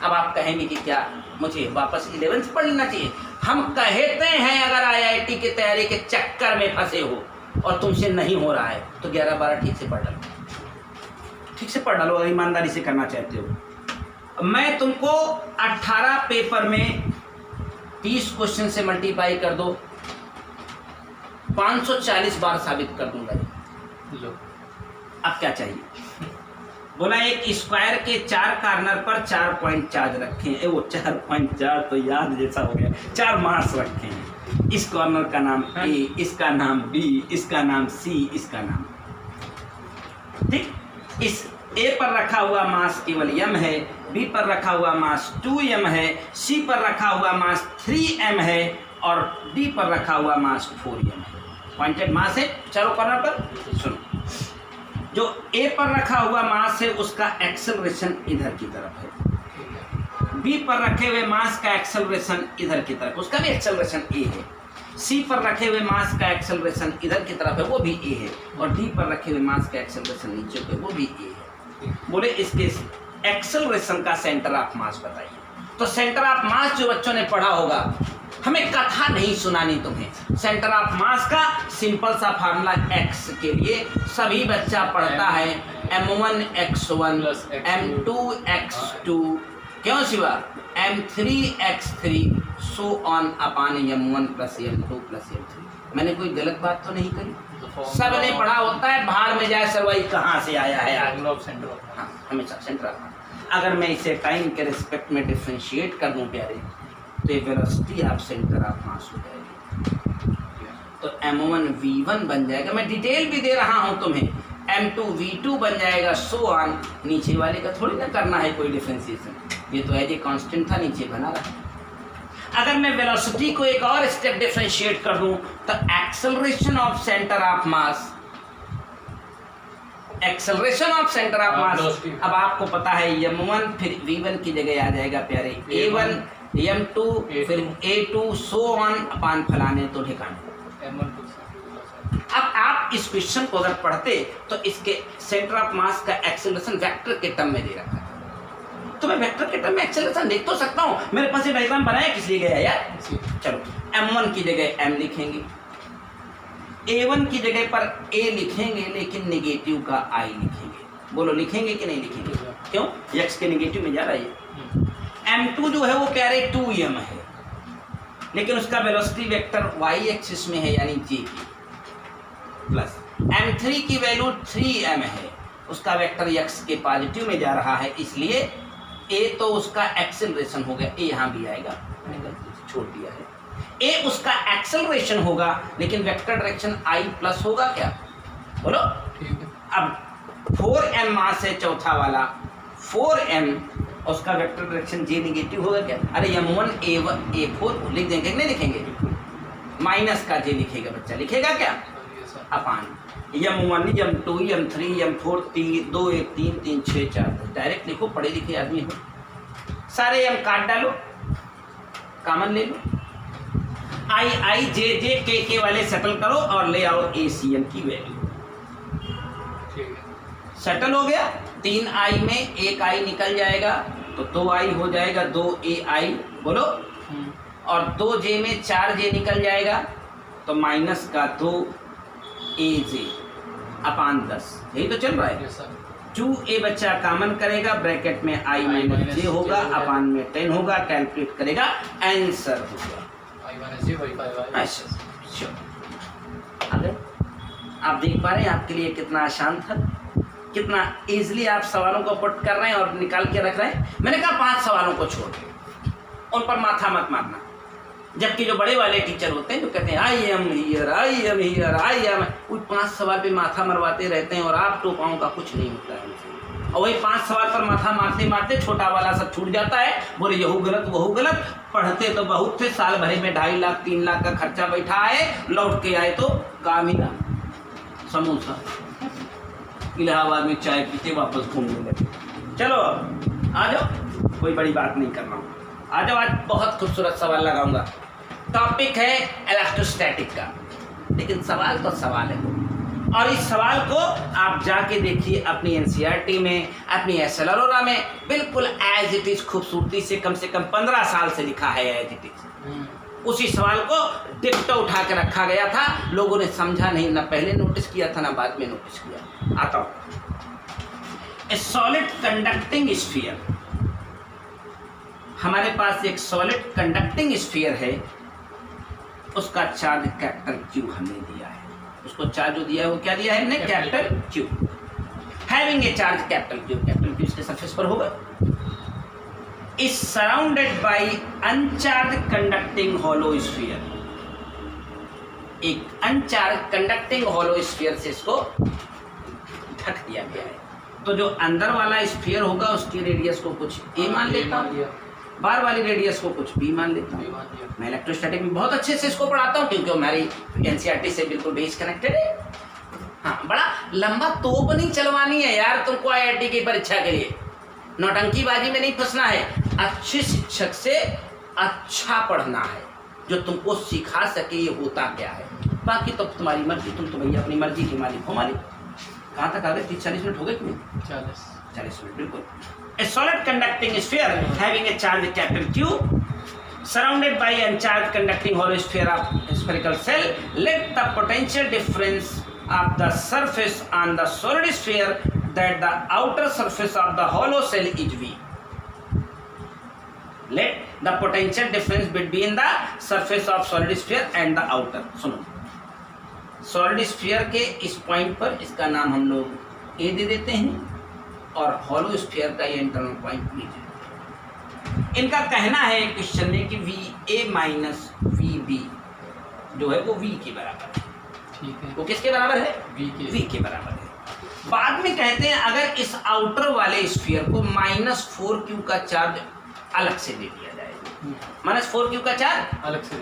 अब आप कहेंगे कि क्या मुझे वापस 11th पढ़ लेना चाहिए? हम कहते हैं अगर आईआईटी की तैयारी के चक्कर में फंसे हो और तुमसे नहीं हो रहा है तो 11-12 ठीक से पढ़ डालो, ठीक से पढ़ डालो, अगर ईमानदारी से करना चाहते हो। मैं तुमको 18 पेपर में 30 क्वेश्चन से मल्टीप्लाई कर दो, 540 बार साबित कर दूंगा। अब क्या चाहिए? बोला एक स्क्वायर के 4 कॉर्नर पर 4 पॉइंट चार्ज रखे हैं। वो 4 पॉइंट चार्ज तो याद जैसा हो गया, 4 मास रखे हैं। इस कॉर्नर का नाम ए, इसका नाम बी, इसका नाम सी, इसका नाम, ठीक। इस ए पर रखा हुआ मास केवल m है, बी पर रखा हुआ मास 2m है, सी पर रखा हुआ मास 3m है, और डी पर रखा हुआ मास 4m है। पॉइंटेड मास है चारों कॉर्नर पर। सुनो, जो ए पर रखा हुआ मास है उसका एक्सेलरेशन इधर की तरफ है, बी पर रखे हुए मास का एक्सेलरेशन इधर की तरफ, उसका भी एक्सेलरेशन ए है, सी पर रखे हुए मास का एक्सेलरेशन इधर की तरफ है, वो भी ए है, और डी पर रखे हुए मास का एक्सेलरेशन नीचे पे, वो भी ए है। बोले इसके एक्सेलरेशन का सेंटर ऑफ मास बताइए। तो सेंटर ऑफ मास जो बच्चों ने पढ़ा होगा, हमें कथा नहीं सुनानी तुम्हें, सेंटर ऑफ मास का सिंपल सा फार्मूला x के लिए सभी बच्चा पढ़ता है, m1 x1 m2 x2, क्यों Shiva, m3 x3 so on upon m1 plus m2 plus m3। मैंने कोई गलत बात तो नहीं करी? सब ने पढ़ा होता है, भाड़ में जाए सरवाई कहाँ से आया है यार। हाँ, हमेशा सेंटर ऑफ। अगर मैं इसे टाइम के रिस्पेक्ट में डिफ्रेंशिएट कर दूँ प्यारे, तो ये वेलोसिटी आप सेंटर ऑफ मास हो जाएगी। तो m1 v1 बन जाएगा, मैं डिटेल भी दे रहा हूँ तुम्हें, m2 v2 बन जाएगा, सो ऑन। नीचे वाले का थोड़ी ना करना है कोई डिफ्रेंशिएशन, ये तो एज ए कांस्टेंट था, नीचे बना रहा। अगर मैं वेलोसिटी को एक और स्टेप डिफ्रेंशिएट कर दूं, तो acceleration of centre of mass acceleration of centre of mass. velocity। अब आपको पता है m1 फिर v1 की जगह आ जाएगा प्यारे a1 m2 फिर a2 सो ऑन अपान फलाने तो ठिकाने। M1 अब आप इस क्वेश्चन को अगर पढ़ते तो इसके सेंटर ऑफ मास का एक्सेलरेशन वेक्टर के टर्म में दे रखा है, तो मैं वेक्टर के टर्म में एक्सेलरेशन देख तो सकता हूँ। मेरे पास ये डायग्राम बनाया किस लिए गया यार। चलो m1 की जगह m लिखेंगे, a1 की जगह पर a लिखेंगे लेकिन नेगेटिव का i लिखेंगे। बोलो लिखेंगे कि नहीं लिखेंगे? क्यों? x के नेगेटिव में जा रहा है। m2 जो है वो प्यारे 2m है, लेकिन उसका वेलोसिटी वेक्टर y एक्सिस में है यानी g की, प्लस m3 की वैल्यू 3m है, उसका वेक्टर x के पॉजिटिव में जा रहा है, इसलिए a तो उसका एक्सेलरेशन हो गया, a यहाँ भी आएगा, मैंने गलती से छोड़ दिया है। a उसका एक्सेलरेशन होगा लेकिन वेक्टर डायरेक्शन i प्लस होगा क्या? बोलो। ठीक है। अब 4m मास है चौथा वाला, 4m उसका वेक्टर डायरेक्शन j नेगेटिव होगा क्या? अरे m1 a1 a4 लिख देंगे कि नहीं लिखेंगे? माइनस का j लिखेगा बच्चा, लिखेगा क्या? अपान m1 m2 m3 m4 2 1 3 3 6 4 direct लिखो, पढ़े लिखे आदमी हो। सारे m काट डालो, कॉमन ले लो, आई आई जे जे के वाले सेटल करो और ले आओ ACM की वैल्यू। ठीक है। सेटल हो गया, 3i में 1i निकल जाएगा तो 2i हो जाएगा 2ai, बोलो। और 2j में 4j निकल जाएगा तो माइनस का 2aj अपान 10, यही तो चल रहा है। Yes, sir। 2a बच्चा कॉमन करेगा, ब्रैकेट में i माइनस j होगा, अपान में 10 होगा, कैलकुलेट करेगा, आंसर होगा। अच्छा, अगर आप देख पा रहे हैं आपके लिए कितना आसान था, कितना इजीली आप सवालों को पुट कर रहे हैं और निकाल के रख रहे हैं। मैंने कहा 5 सवालों को छोड़ उन पर माथा मत मारना, जबकि जो बड़े वाले टीचर होते हैं जो कहते हैं I am here I am here I am, वो 5 सवाल पे माथा मरवाते रहते हैं और आप तो पाओ का कुछ नहीं होता है उनसे। और वही 5 सवाल पर माथा मारते मारते छोटा वाला सब छूट जाता है, बोले यहू गलत वहू गलत। पढ़ते तो बहुत थे, साल भरे में 2.5 लाख 3 लाख का खर्चा बैठा है, लौट के आए तो काम ही ना, समोसा इलाहाबाद में चाय पीते वापस घूमने लगे। चलो आ जाओ, कोई बड़ी बात नहीं कर रहा हूँ, आ जाओ। आज बहुत खूबसूरत सवाल लगाऊंगा। टॉपिक है इलेक्ट्रोस्टैटिक का, लेकिन सवाल तो सवाल है, और इस सवाल को आप जाके देखिए अपनी एनसीईआरटी में, अपनी एसएलआरओ में, बिल्कुल एज इट इज खूबसूरती से कम 15 साल से लिखा है एज इट इज। उसी सवाल को डिप्टो उठा के रखा गया था, लोगों ने समझा नहीं, ना पहले नोटिस किया था ना बाद में नोटिस किया। आता हूँ। ए सॉलिड कंडक्टिंग स्फीयर, हमारे पास एक सॉलिड कंडक्टिंग स्फीयर है, उसका चार्ज कैपिटल Q हमने दिया है। उसको चार्ज जो दिया है वो क्या दिया है हमने? Capital Q। Having a charge capital Q इसके सरफेस पर होगा, is surrounded by अनचार्ज conducting hollow sphere. एक अनचार्ज कंडक्टिंग हॉलो स्फीयर से इसको ढक दिया गया है। तो जो अंदर वाला स्फीयर होगा उसकी रेडियस को कुछ a मान लेता हूँ, बाहर वाली रेडियस को कुछ b मान लेता हूँ। मैं इलेक्ट्रोस्टैटिक में बहुत अच्छे से इसको पढ़ाता हूँ क्योंकि हमारी एनसीईआरटी से बिल्कुल बेस कनेक्टेड है। हाँ, बड़ा लंबा तोप नहीं चलवानी है यार तुमको IIT की परीक्षा के लिए, नौटंकीबाजी में नहीं फंसना है, अच्छे शिक्षक से अच्छा पढ़ना है जो तुमको सिखा सके ये होता क्या है। बाकी तो तुम्हारी मर्जी, तुम तो भैया अपनी मर्जी की मालिक हो मालिक। कहाँ तक आ गए? 30-40 मिनट हो गए कि नहीं? 40 मिनट, बिल्कुल। A solid conducting sphere having a charge capital Q surrounded by uncharged conducting hollow sphere of spherical cell, let the potential difference of the surface on the solid sphere that the outer surface of the hollow cell is V. Let the potential difference between the surface of solid sphere and the outer. सुनो, solid sphere के इस point पर इसका नाम हम लोग A दे देते हैं और हॉलो स्फीयर का ये इंटरनल पॉइंट B है। इनका कहना है क्वेश्चन में कि VA माइनस VB जो है वो V के बराबर है। ठीक है। वो किसके बराबर है? V के बराबर है। बाद में कहते हैं अगर इस आउटर वाले स्फीयर को -4Q का चार्ज अलग से दे दिया जाए, -4Q का चार्ज अलग से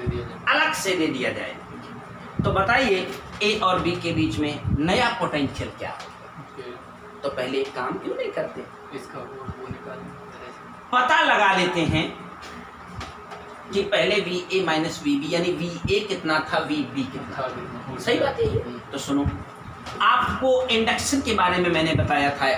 दे दिया जाए, तो बताइए A और B के बीच में नया पोटेंशियल क्या होगा? तो पहले एक काम क्यों नहीं करते, इसका वो निकालें। पता लगा लेते हैं कि पहले VA माइनस VB यानी VA कितना था, VB कितना था। सही बात है ये। तो सुनो, आपको इंडक्शन के बारे में मैंने बताया था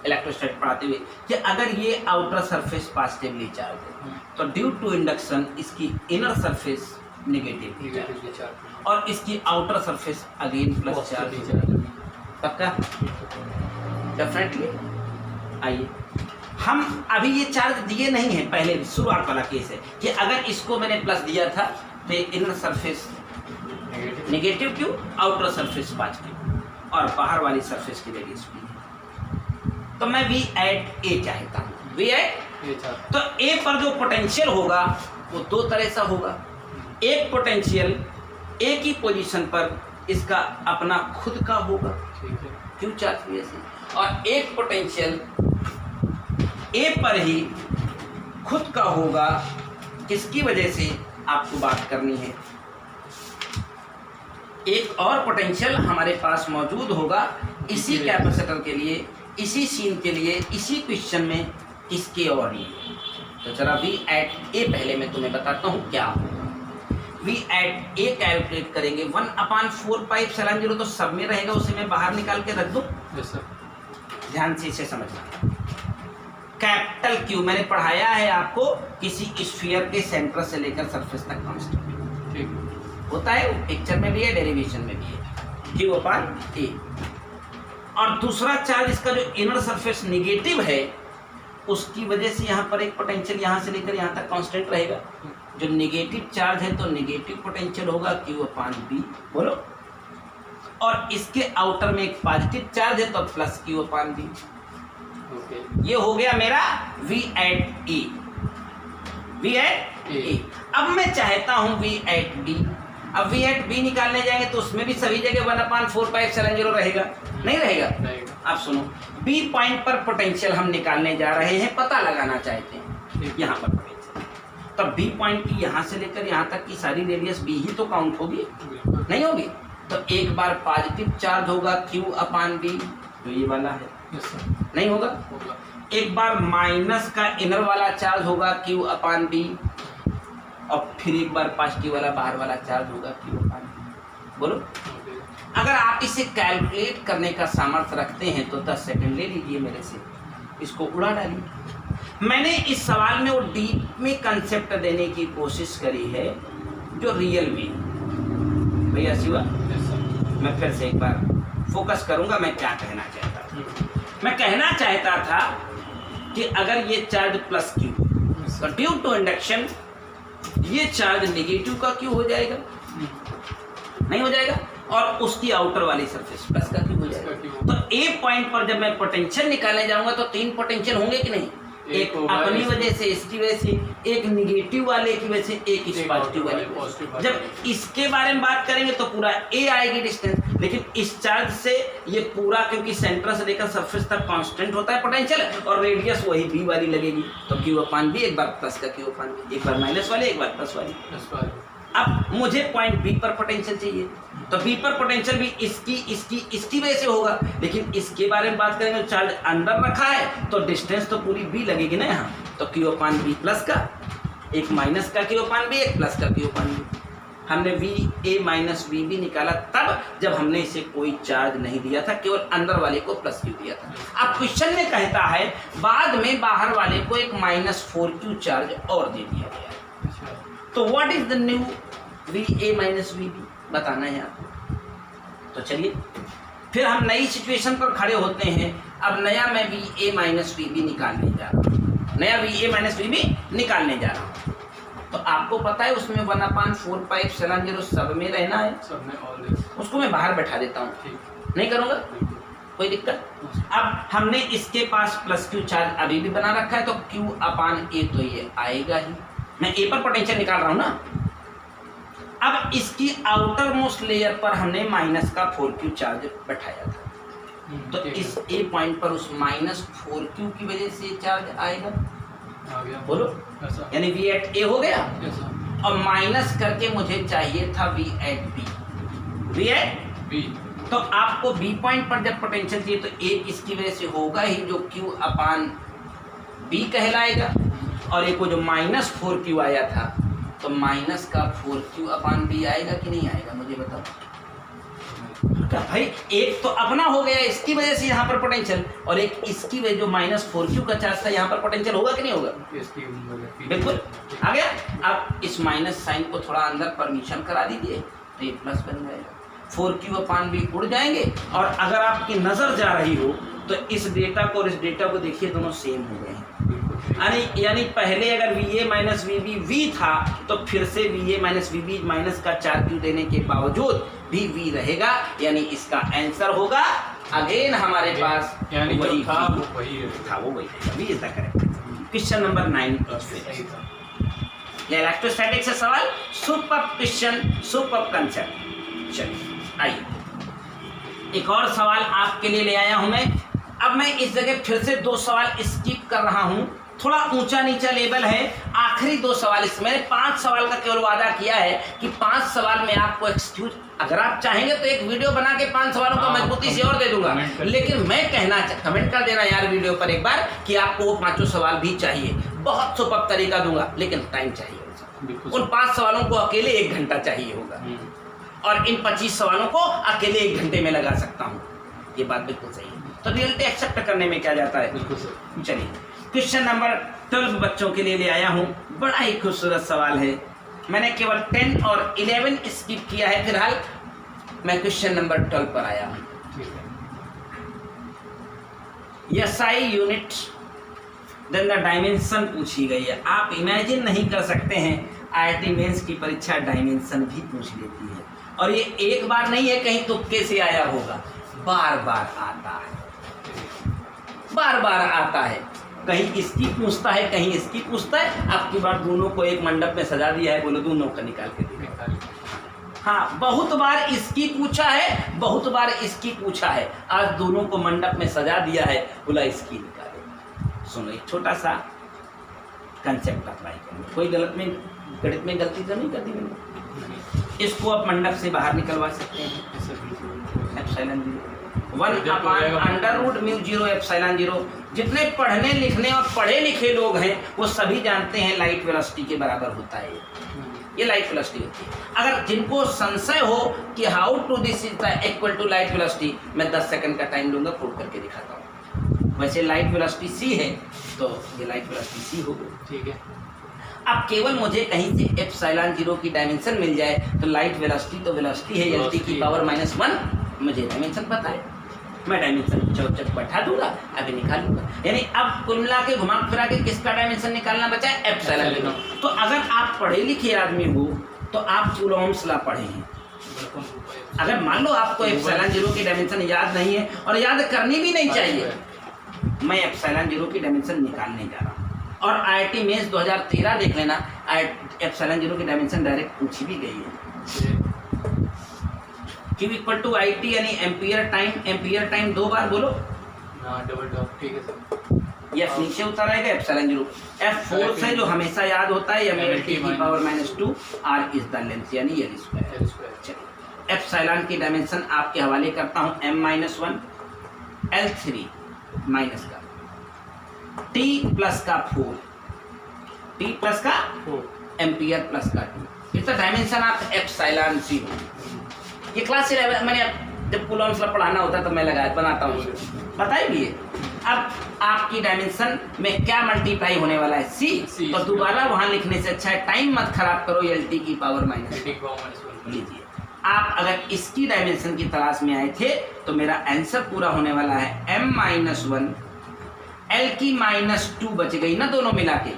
इलेक्ट्रोस्टैटिक पढ़ाते हुए कि अगर ये आउटर सरफेस पॉजिटिवली चार्ज है तो ड्यू टू इंडक्शन इसकी इनर सरफेस नेगेटिव चार्ज और इसकी outer surface again plus charge. पक्का? डेफिनेटली। आइए, हम अभी ये चार्ज दिए नहीं है, पहले शुरुआत वाला केस है कि अगर इसको मैंने प्लस दिया था तो इनर सरफेस नेगेटिव क्यों, आउटर सरफेस पॉजिटिव और बाहर वाली सरफेस की रेडियस भी। तो मैं V एट A चाहता हूँ, V एट। तो A पर जो पोटेंशियल होगा वो दो तरह से होगा। एक पोटेंशियल A की पोजीशन पर इसका अपना खुद का होगा, क्यों चार्ज की वजह से, और एक पोटेंशियल A पर ही खुद का होगा, किसकी वजह से आपको बात करनी है। एक और पोटेंशियल हमारे पास मौजूद होगा इसी कैपेसिटर के लिए, इसी सीन के लिए, इसी क्वेश्चन में, किसके और लिए। तो जरा V एट A पहले मैं तुम्हें बताता हूँ क्या होगा। V एट A कैलकुलेट करेंगे 1/4 पाई एप्सिलॉन 0 तो सब में रहेगा, उसे मैं बाहर निकाल के रख दूँ। ध्यान से इसे समझना। कैपिटल Q मैंने पढ़ाया है आपको, किसी स्फीयर के सेंटर से लेकर सरफेस तक कांस्टेंट होता है, पिक्चर में भी है, डेरिवेशन में भी है, Q/A। और दूसरा चार्ज इसका जो इनर सरफेस नेगेटिव है उसकी वजह से यहाँ पर एक पोटेंशियल यहाँ से लेकर यहाँ तक कांस्टेंट रहेगा। जो नेगेटिव चार्ज है तो नेगेटिव पोटेंशियल होगा Q/B, बोलो। और इसके आउटर में एक पॉजिटिव चार्ज है तो प्लस Q/B। ये हो गया मेरा V at A। V at A। अब मैं चाहता हूँ V एट B। अब V एट B निकालने जाएंगे तो उसमें भी सभी जगह 1/4 पाई एप्सिलॉन 0 रहेगा, नहीं रहेगा? आप सुनो, B पॉइंट पर पोटेंशियल हम निकालने जा रहे हैं, पता लगाना चाहते हैं यहाँ पर पोटेंशियल। तब B पॉइंट की यहाँ से लेकर यहाँ तक की सारी रेडियस B ही तो काउंट होगी, नहीं होगी? तो एक बार पॉजिटिव चार्ज होगा Q/B, जो ये वाला है, नहीं होगा? एक बार माइनस का इनर वाला चार्ज होगा Q/B और फिर एक बार पॉजिटिव वाला बाहर वाला चार्ज होगा Q/B। बोलो, अगर आप इसे कैलकुलेट करने का सामर्थ्य रखते हैं तो 10 सेकंड ले लीजिए मेरे से, इसको उड़ा डालिए। मैंने इस सवाल में वो डीप में कंसेप्ट देने की कोशिश करी है जो रियल में। भैया शिवा, मैं फिर से एक बार फोकस करूंगा मैं क्या कहना चाहता था। मैं कहना चाहता था कि अगर ये चार्ज प्लस Q तो ड्यू टू इंडक्शन ये चार्ज नेगेटिव का Q हो जाएगा, नहीं हो जाएगा? और उसकी आउटर वाली सरफेस प्लस का Q हो जाएगा। तो A पॉइंट पर जब मैं पोटेंशियल निकालने जाऊंगा तो 3 पोटेंशियल होंगे कि नहीं? एक अपनी वजह से, इसकी वजह से, एक निगेटिव वाले की वजह से, एक इस पॉजिटिव वाले की वजह से। जब इसके बारे में बात करेंगे तो पूरा A आएगी डिस्टेंस, लेकिन इस चार्ज से ये पूरा, क्योंकि सेंटर से लेकर सरफेस तक कांस्टेंट होता है पोटेंशियल और रेडियस वही B वाली लगेगी, तो Q/B एक बार प्लस का Q/B, एक बार माइनस वाले, एक बार प्लस वाली। अब मुझे पॉइंट B पर पोटेंशियल चाहिए, तो B पर पोटेंशियल भी इसकी वजह से होगा, लेकिन इसके बारे में बात करेंगे चार्ज अंदर रखा है तो डिस्टेंस तो पूरी B लगेगी ना यहाँ, तो Q/B प्लस का, एक माइनस का Q/B, एक प्लस का Q/B। हमने VA माइनस VB निकाला तब जब हमने इसे कोई चार्ज नहीं दिया था, केवल अंदर वाले को प्लस Q दिया था। अब क्वेश्चन में कहता है बाद में बाहर वाले को एक -4Q चार्ज और दे दिया गया, तो what is the new VA minus VB बताना है आपको। तो चलिए फिर हम नई सिचुएशन पर खड़े होते हैं। अब नया मैं VA माइनस VB निकालने जा रहा हूँ, नया VA माइनस VB निकालने जा रहा हूँ। तो आपको पता है उसमें 1/4 पाई एप्सिलॉन 0 सब में रहना है, सब में ऑल, उसको मैं बाहर बैठा देता हूँ, नहीं करूँगा कोई दिक्कत। अब हमने इसके पास प्लस Q चार्ज अभी भी बना रखा है तो Q/A तो ये आएगा ही, मैं A पर पोटेंशियल निकाल रहा हूँ ना। अब इसकी आउटर मोस्ट लेयर पर हमने माइनस का 4Q चार्ज बैठाया था, तो इस A पॉइंट पर उस -4Q की वजह से चार्ज आएगा, बोलो, यानी V एट A हो गया। और माइनस करके मुझे चाहिए था V at B, V at B तो आपको बी पॉइंट पर जब पोटेंशियल चाहिए तो एक इसकी वजह से होगा ही जो Q अपान बी कहलाएगा, और एक वो जो -4Q आया था तो माइनस का 4Q अपान बी आएगा कि नहीं आएगा, मुझे बताओ। क्या भाई, एक तो अपना हो गया इसकी वजह से यहाँ पर पोटेंशियल, और एक इसकी वजह जो -4Q का चार्ज था यहाँ पर पोटेंशियल होगा कि नहीं होगा, बिल्कुल आ गया। अब इस माइनस साइन को थोड़ा अंदर परमिशन करा दीजिए तो ये प्लस बन जाएगा, 4Q अपान बी उड़ जाएंगे। और अगर आपकी नज़र जा रही हो तो इस डेटा को और इस डेटा को देखिए, दोनों सेम हो गए हैं। यानी पहले अगर VA माइनस VB V था तो फिर से VA माइनस VB माइनस का 4Q देने के बावजूद भी V रहेगा, यानी इसका आंसर होगा अगेन हमारे पास यानी वही था V वो वही है। था, वो वही रहेगा। V is the correct. Question number 9 ये इलेक्ट्रोस्टैटिक से सवाल, सुपर क्वेश्चन, सुपर कंसेप्ट। चलिए आइए एक और सवाल आपके लिए ले आया हूं मैं। अब मैं इस जगह फिर से 2 सवाल स्किप कर रहा हूं, थोड़ा ऊंचा नीचा लेवल है। आखिरी 2 सवाल, इसमें 5 सवाल का केवल वादा किया है कि 5 सवाल में आपको एक्सक्यूज, अगर आप चाहेंगे तो एक वीडियो बना के 5 सवालों को मजबूती से और दे दूंगा, लेकिन मैं कहना कमेंट कर देना यार वीडियो पर एक बार कि आपको वो 5 सवाल भी चाहिए। बहुत सुपर तरीका दूंगा लेकिन टाइम चाहिए। उन 5 सवालों को अकेले 1 घंटा चाहिए होगा और इन 25 सवालों को अकेले 1 घंटे में लगा सकता हूँ। ये बात बिल्कुल सही है। तो रियलिटी एक्सेप्ट करने में क्या जाता है। चलिए क्वेश्चन नंबर 12 बच्चों के लिए ले आया हूँ। बड़ा ही खूबसूरत सवाल है, मैंने केवल 10 और 11 स्किप किया है। फिलहाल मैं क्वेश्चन नंबर 12 पर आया हूँ। SI unit then the dimension पूछी गई है। आप इमेजिन नहीं कर सकते हैं, IIT मेंस की परीक्षा डायमेंशन भी पूछ लेती है, और ये एक बार नहीं है कहीं तुक्के से आया होगा, बार बार आता है, बार बार आता है। कहीं इसकी पूछता है कहीं इसकी पूछता है। अब की बार दोनों को एक मंडप में सजा दिया है, बोलो दोनों का निकाल के दिखा। हाँ, बहुत बार इसकी पूछा है, बहुत बार इसकी पूछा है, आज दोनों को मंडप में सजा दिया है, बोला इसकी निकाले। सुनो एक छोटा सा कंसेप्ट अप्लाई करेंगे, कोई गणित में गलती तो नहीं कर दी मैंने। इसको आप मंडप से बाहर निकलवा सकते हैं। Epsilon 1 upon under root mu 0 epsilon 0। जितने पढ़ने लिखने और पढ़े लिखे लोग हैं वो सभी जानते हैं लाइट वेलोसिटी के बराबर होता है। ये लाइट वेलोसिटी होती है। अगर जिनको संशय हो कि how to this is the equal to light velocity, मैं 10 सेकंड का टाइम लूंगा, प्रूव करके दिखाता हूँ। वैसे लाइट वेलोसिटी c है तो ये लाइट वेलोसिटी c होगी, ठीक है। अब केवल मुझे कहीं से एप्सिलॉन 0 की डायमेंशन मिल जाए तो लाइट वेलोसिटी तो वेलोसिटी है, LT की पावर -1, मुझे डायमेंशन पता है, मैं डायमेंशन चौक बैठा दूंगा, अभी निकालूंगा। यानी अब कुल मिला के घुमा फिरा के किसका डायमेंशन निकालना बचा है, एप्सिलॉन 0। तो अगर आप पढ़े लिखे आदमी हो तो आप कूलॉम्स लॉ पढ़े हैं। अगर मान लो आपको एप्सिलॉन 0 की डायमेंशन याद नहीं है और याद करनी भी नहीं चाहिए, मैं एप्सिलॉन 0 की डायमेंशन निकालने जा रहा हूँ। और IIT मेंस 2013 देख लेना, एप्सिलॉन 0 की डायमेंशन डायरेक्ट पूछी भी गई है। Q इक्वल टू IT यानी एम्पियर टाइम 2 बार बोलो, ठीक है सर। F नीचे उतर आएगा, एप्सिलॉन 0 F फोर्स है जो हमेशा याद होता है, LT की power -2, R is the length यानी L स्क्वायर। चलिए एप्सिलॉन की डायमेंशन आपके हवाले करता हूँ, M-1 L3 माइनस का T प्लस का 4, T प्लस का 4, एम्पियर प्लस का 2, इसका डायमेंशन आप एप्सिलॉन 0। ये क्लास 11 मैंने जब कूलॉम्स लॉ पढ़ाना होता है तो मैं बनाता हूँ, बताइए। अब आपकी डायमेंशन में क्या मल्टीप्लाई होने वाला है, C। तो दोबारा वहाँ लिखने से अच्छा है टाइम मत खराब करो, LT की पावर -1 लीजिए। आप अगर इसकी डायमेंशन की तलाश में आए थे तो मेरा आंसर पूरा होने वाला है M-1 L की -2 बच गई ना दोनों मिला के,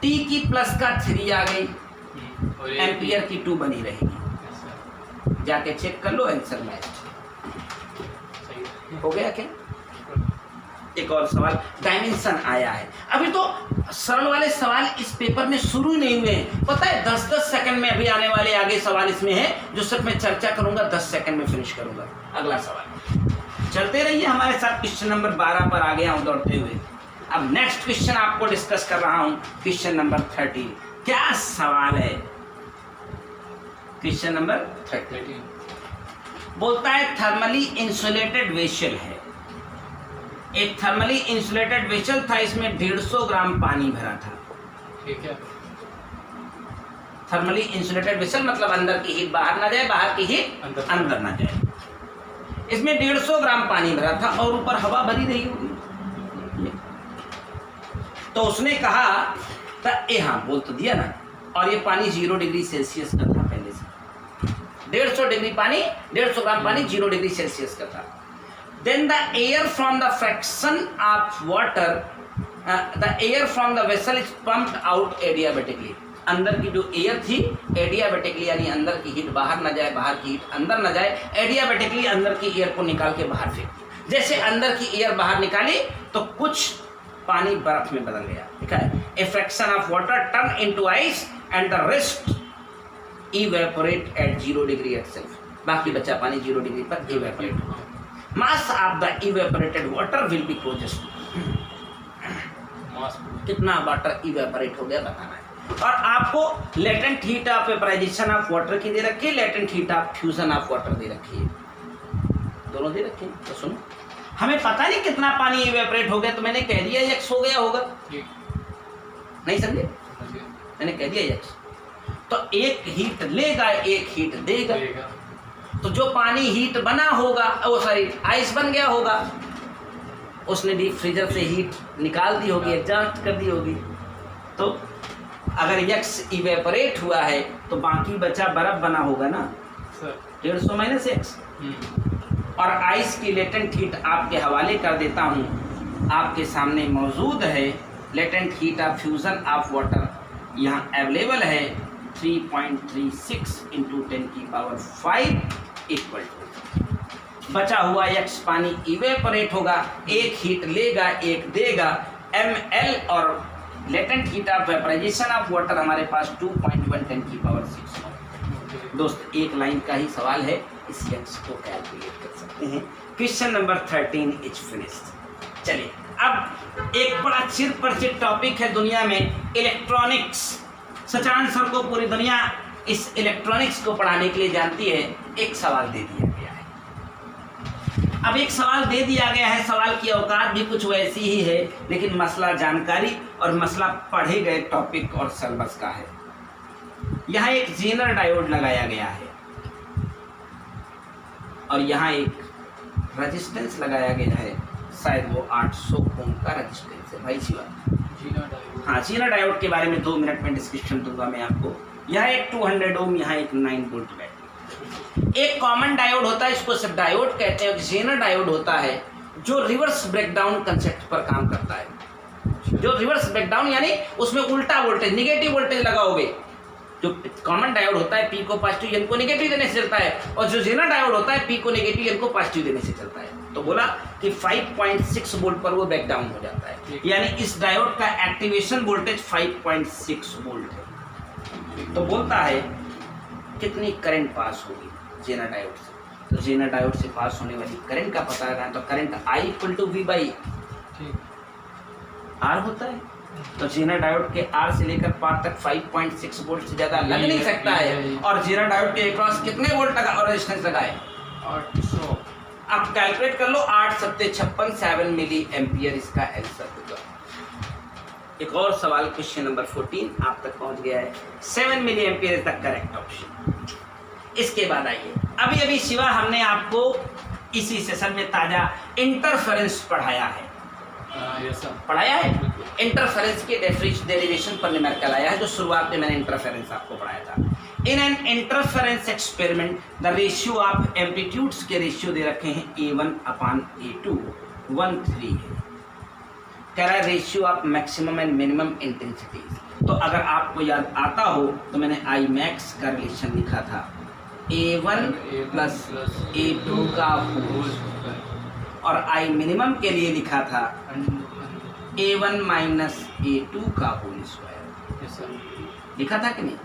T की प्लस का 3 आ गई, एम्पियर की 2 बनी रहेगी। जाके चेक कर लो, आंसर मैच हो गया क्या। एक और सवाल, डायमेंशन आया है। अभी तो सरल वाले सवाल इस पेपर में शुरू नहीं हुए हैं, पता है 10-10 सेकंड में अभी आने वाले आगे सवाल इसमें है जो सिर्फ मैं चर्चा करूंगा, 10 सेकंड में फिनिश करूंगा। अगला सवाल चलते रहिए हमारे साथ। क्वेश्चन नंबर 12 पर आ गया हूं दौड़ते हुए। अब नेक्स्ट क्वेश्चन आपको डिस्कस कर रहा हूं, क्वेश्चन नंबर 13। क्या सवाल है, क्वेश्चन नंबर 13। बोलता है थर्मली इंसुलेटेड वेसल है, एक थर्मली इंसुलेटेड वेसल था, इसमें 150 ग्राम पानी भरा था। ठीक है। थर्मली इंसुलेटेड वेसल मतलब अंदर की हीट बाहर ना जाए, बाहर की हीट अंदर ना जाए। इसमें 150 ग्राम पानी भरा था और ऊपर हवा भरी रही होगी। तो उसने कहा हाँ बोल तो दिया ना, और ये पानी 0 डिग्री सेल्सियस का था पहले से। 150 डिग्री पानी, 150 ग्राम पानी 0 डिग्री सेल्सियस का था। Then the air from the fraction of water, the air from the vessel is pumped out adiabatically. अंदर की जो एयर थी एडियाबेटिकली, यानी अंदर की हीट बाहर ना जाए, बाहर की हीट अंदर ना जाए, एडियाबेटिकली अंदर की एयर को निकाल के बाहर फेंक। जैसे अंदर की एयर बाहर निकाली तो कुछ पानी बर्फ में बदल गया। ठीक है, a fraction of water turn into ice and the rest evaporate at 0 degree itself. बाकी बचा पानी 0 डिग्री पर इवेपोरेट हो गया। Mass of the evaporated water will be closest. कितना वाटर इवेपोरेट हो गया बताना है। और आपको latent heat of vaporisation of water की दे रखी है, latent heat of fusion of water दे रखी है, दोनों दे रखी है। तो सुनो, हमें पता नहीं कितना पानी इवेपोरेट हो गया, तो मैंने कह दिया x हो गया होगा, नहीं समझे? मैंने कह दिया x, तो एक हीट लेगा एक हीट देगा। तो जो पानी हीट बना होगा, वो सॉरी आइस बन गया होगा, उसने डीप फ्रीजर से हीट निकाल दी होगी, एडजस्ट कर दी होगी। तो अगर x इवेपोरेट हुआ है तो बाकी बचा बर्फ बना होगा ना, 150 माइनस x। और आइस की लेटेंट हीट आपके हवाले कर देता हूँ, आपके सामने मौजूद है। Latent heat of fusion of water यहाँ अवेलेबल है 3.36 इंटू 10⁵ इक्वल टू, बचा हुआ x पानी इवेपोरेट होगा, एक हीट लेगा एक देगा, ml। और latent heat of vaporisation of water हमारे पास 2.1 10⁶। दोस्त एक लाइन का ही सवाल है, इस x को कैलकुलेट कर सकते हैं। Question number 13 is finished. चलिए अब एक बड़ा चिर परिचित टॉपिक है दुनिया में, इलेक्ट्रॉनिक्स। सचान सर को पूरी दुनिया इस इलेक्ट्रॉनिक्स को पढ़ाने के लिए जानती है। एक सवाल दे दिया गया है। अब एक सवाल दे दिया गया है, सवाल की औकात भी कुछ वैसी ही है, लेकिन मसला जानकारी और मसला पढ़े गए टॉपिक और सिलेबस का है। यहाँ एक जेनर डायोड लगाया गया है और यहाँ एक रेजिस्टेंस लगाया गया है, शायद वो 800 ओम का रेजिस्टेंस है। भाई शिवा, हाँ, जेनर डायोड के बारे में 2 मिनट में डिस्क्रिप्शन दूंगा मैं आपको। यहाँ एक 200 ओम, यहाँ एक 9 वोल्ट बैटरी। एक कॉमन डायोड होता है, इसको सब डायोड कहते हैं। जेनर डायोड होता है जो रिवर्स ब्रेकडाउन कंसेप्ट पर काम करता है। जो रिवर्स ब्रेकडाउन यानी उसमें उल्टा वोल्टेज, निगेटिव वोल्टेज लगाओगे। जो कॉमन डायोड होता है पी को पॉजिटिव, एन को नेगेटिव देने से चलता है, और जो जेनर डायोड होता है पी को नेगेटिव, एन को पॉजिटिव देने से चलता है। तो बोला कि 5.6 वोल्ट पर वो ब्रेक डाउन हो जाता है, यानी इस डायोड का एक्टिवेशन वोल्टेज 5.6 वोल्ट है। तो बोलता है कितनी करंट पास होगी जेनर डायोड से। तो जेनर डायोड से पास होने वाली करंट का पता लगाना, तो करंट I = V/R होता है। तो जेनर डायोड के R से लेकर पार तक 5.6 वोल्ट से ज्यादा लग नहीं सकता है। और जेनर डायोड के अक्रॉस कितने वोल्ट लगा और रेजिस्टेंस लगाए 800। आप कैलकुलेट कर लो, 8 सत्ते 56, 7 मिली एम्पियर इसका आंसर होगा। एक और सवाल, क्वेश्चन नंबर 14 आप तक पहुंच गया है। 7 milliampere is the correct option. इसके बाद आइए, अभी अभी शिवा हमने आपको इसी सेशन में ताजा इंटरफेरेंस पढ़ाया है। पढ़ाया है। इंटरफेरेंस के डेरिवेशन पर न्यूमेरिकल आया है, जो शुरुआत में मैंने इंटरफेरेंस आपको पढ़ाया था। In an interference experiment the ratio of amplitudes के रेशियो दे रखे हैं A1/A2 1:3 है। कह रहा है ratio of maximum and minimum intensity. तो अगर आपको याद आता हो तो मैंने I max का रिलेशन लिखा था A1 + A2 का होल, और I minimum के लिए लिखा था A1 - A2 का होल स्क्वायर। लिखा था कि नहीं?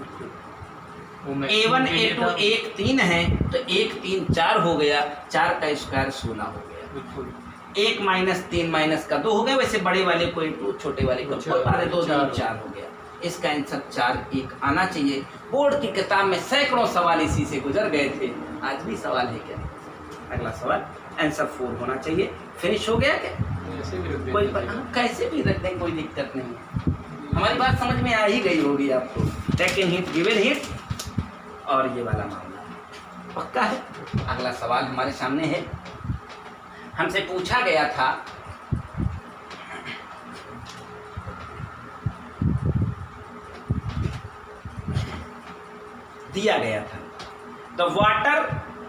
A1 A2 1 3 है, तो 1 3 4 हो गया, 4 का स्क्वायर 16 हो गया। 1 - 3 - का 2 हो गया। वैसे बड़े वाले को 2, छोटे वाले को 2 4 हो गया। इसका आंसर 4 1 आना चाहिए। बोर्ड की किताब में सैकड़ों सवाल इसी से गुजर गए थे, आज भी सवाल है क्या? अगला सवाल आंसर 4 होना चाहिए। फिनिश हो गया क्या? ऐसे भी रख देना कोई चाहिए। कैसे भी रख दें, कोई दिक्कत नहीं है। हमारी बात समझ में आ ही गई होगी आपको। टेकन हिट, गिवन हिट और ये वाला मामला पक्का है। अगला सवाल हमारे सामने है, हमसे पूछा गया था दिया गया था the water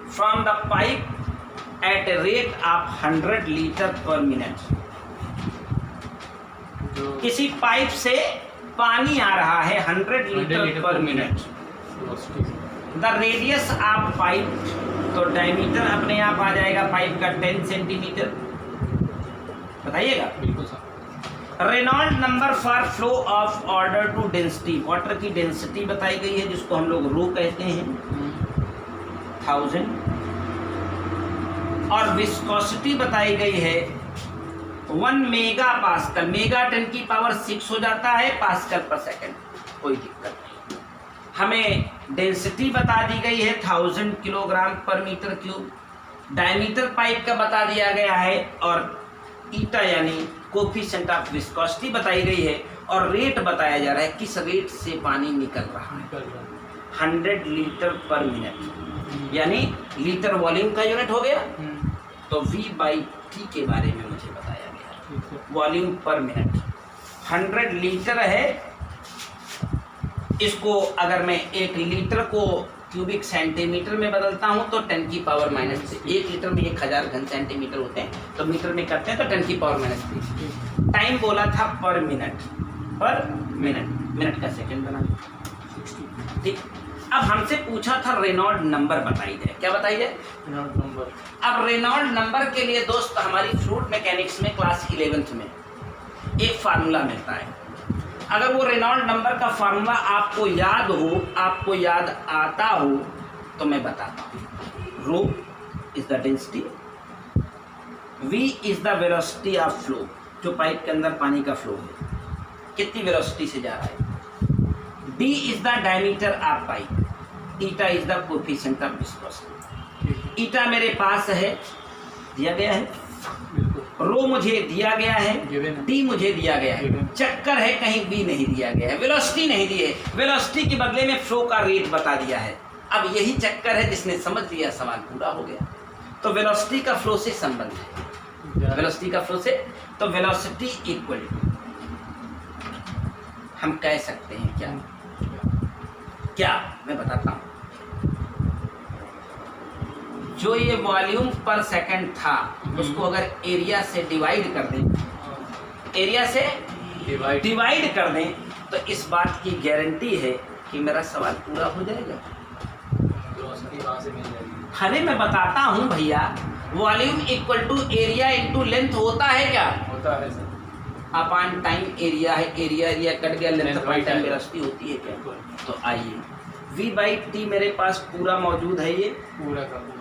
from the pipe at a rate of 100 litre per minute. जो किसी पाइप से पानी आ रहा है 100 लीटर पर मिनट। velocity से। द रेडियस ऑफ पाइप, तो डायमीटर अपने आप आ जाएगा पाइप का 10 सेंटीमीटर। बताइएगा। बिल्कुल sir. Reynold number for flow of order to density, water की डेंसिटी बताई गई है जिसको हम लोग रो कहते हैं 1000, और विस्कोसिटी बताई गई है 1 मेगा पास्कल। मेगा 10 की पावर 6 हो जाता है पास्कल पर सेकंड, कोई दिक्कत नहीं। हमें डेंसिटी बता दी गई है 1000 किलोग्राम पर मीटर क्यूब। डायमीटर पाइप का बता दिया गया है और ईटा यानी कोफिशिएंट ऑफ विस्कोसिटी बताई गई है और रेट बताया जा रहा है किस रेट से पानी निकल रहा है। निकल रहा है। 100 लीटर पर मिनट यानी लीटर वॉल्यूम का यूनिट हो गया। तो V/T के बारे में मुझे बताया गया, ठीक है। वॉल्यूम पर मिनट। 100 लीटर है, इसको अगर मैं 1 लीटर को क्यूबिक सेंटीमीटर में बदलता हूं तो 10 की पावर -3। 1 लीटर में 1000 घन सेंटीमीटर होते हैं, तो मीटर में करते हैं तो 10 की पावर -3। टाइम बोला था पर मिनट, पर मिनट का सेकंड बना। ठीक, अब हमसे पूछा था रेनॉल्ड नंबर बताई जाए। क्या बताई जाए? Reynold number. अब रेनॉल्ड नंबर के लिए दोस्त हमारी फ्लूइड मैकेनिक्स में क्लास 11th में एक फार्मूला मिलता है। अगर वो रेनॉल्ड नंबर का फार्मूला आपको याद हो, आपको याद आता हो तो मैं बताता हूँ। Rho is the density, V is the velocity of flow, जो पाइप के अंदर पानी का फ्लो है, कितनी वेलोसिटी से जा रहा है। D is the diameter of pipe, eta is the coefficient of viscosity. Eta मेरे पास है, दिया गया है। बिल्कुल। रो मुझे दिया गया है, Given है। टी मुझे दिया गया है। Given। चक्कर है कहीं बी नहीं दिया गया है, वेलोसिटी नहीं दी है, वेलोसिटी के बदले में फ्लो का रेट बता दिया है। अब यही चक्कर है, जिसने समझ लिया सवाल पूरा हो गया। तो वेलोसिटी का फ्लो से संबंध है, वेलोसिटी का फ्लो से, तो वेलोसिटी इक्वल टू हम कह सकते हैं क्या मैं बताता हूँ। जो ये वॉल्यूम पर सेकंड था उसको अगर एरिया से डिवाइड कर दें, एरिया से डिवाइड कर दें, तो इस बात की गारंटी है कि मेरा सवाल पूरा हो जाएगा। वेलोसिटी कहाँ से मिल जाएगी? अरे मैं बताता हूँ भैया, volume equal to area into length होता है क्या? होता है सर। अपान टाइम एरिया है, एरिया कट गया, length Length upon by time time। Velocity होती है क्या? बिल्कुल। तो आइए V/T मेरे पास पूरा मौजूद है, ये पूरा का पूरा।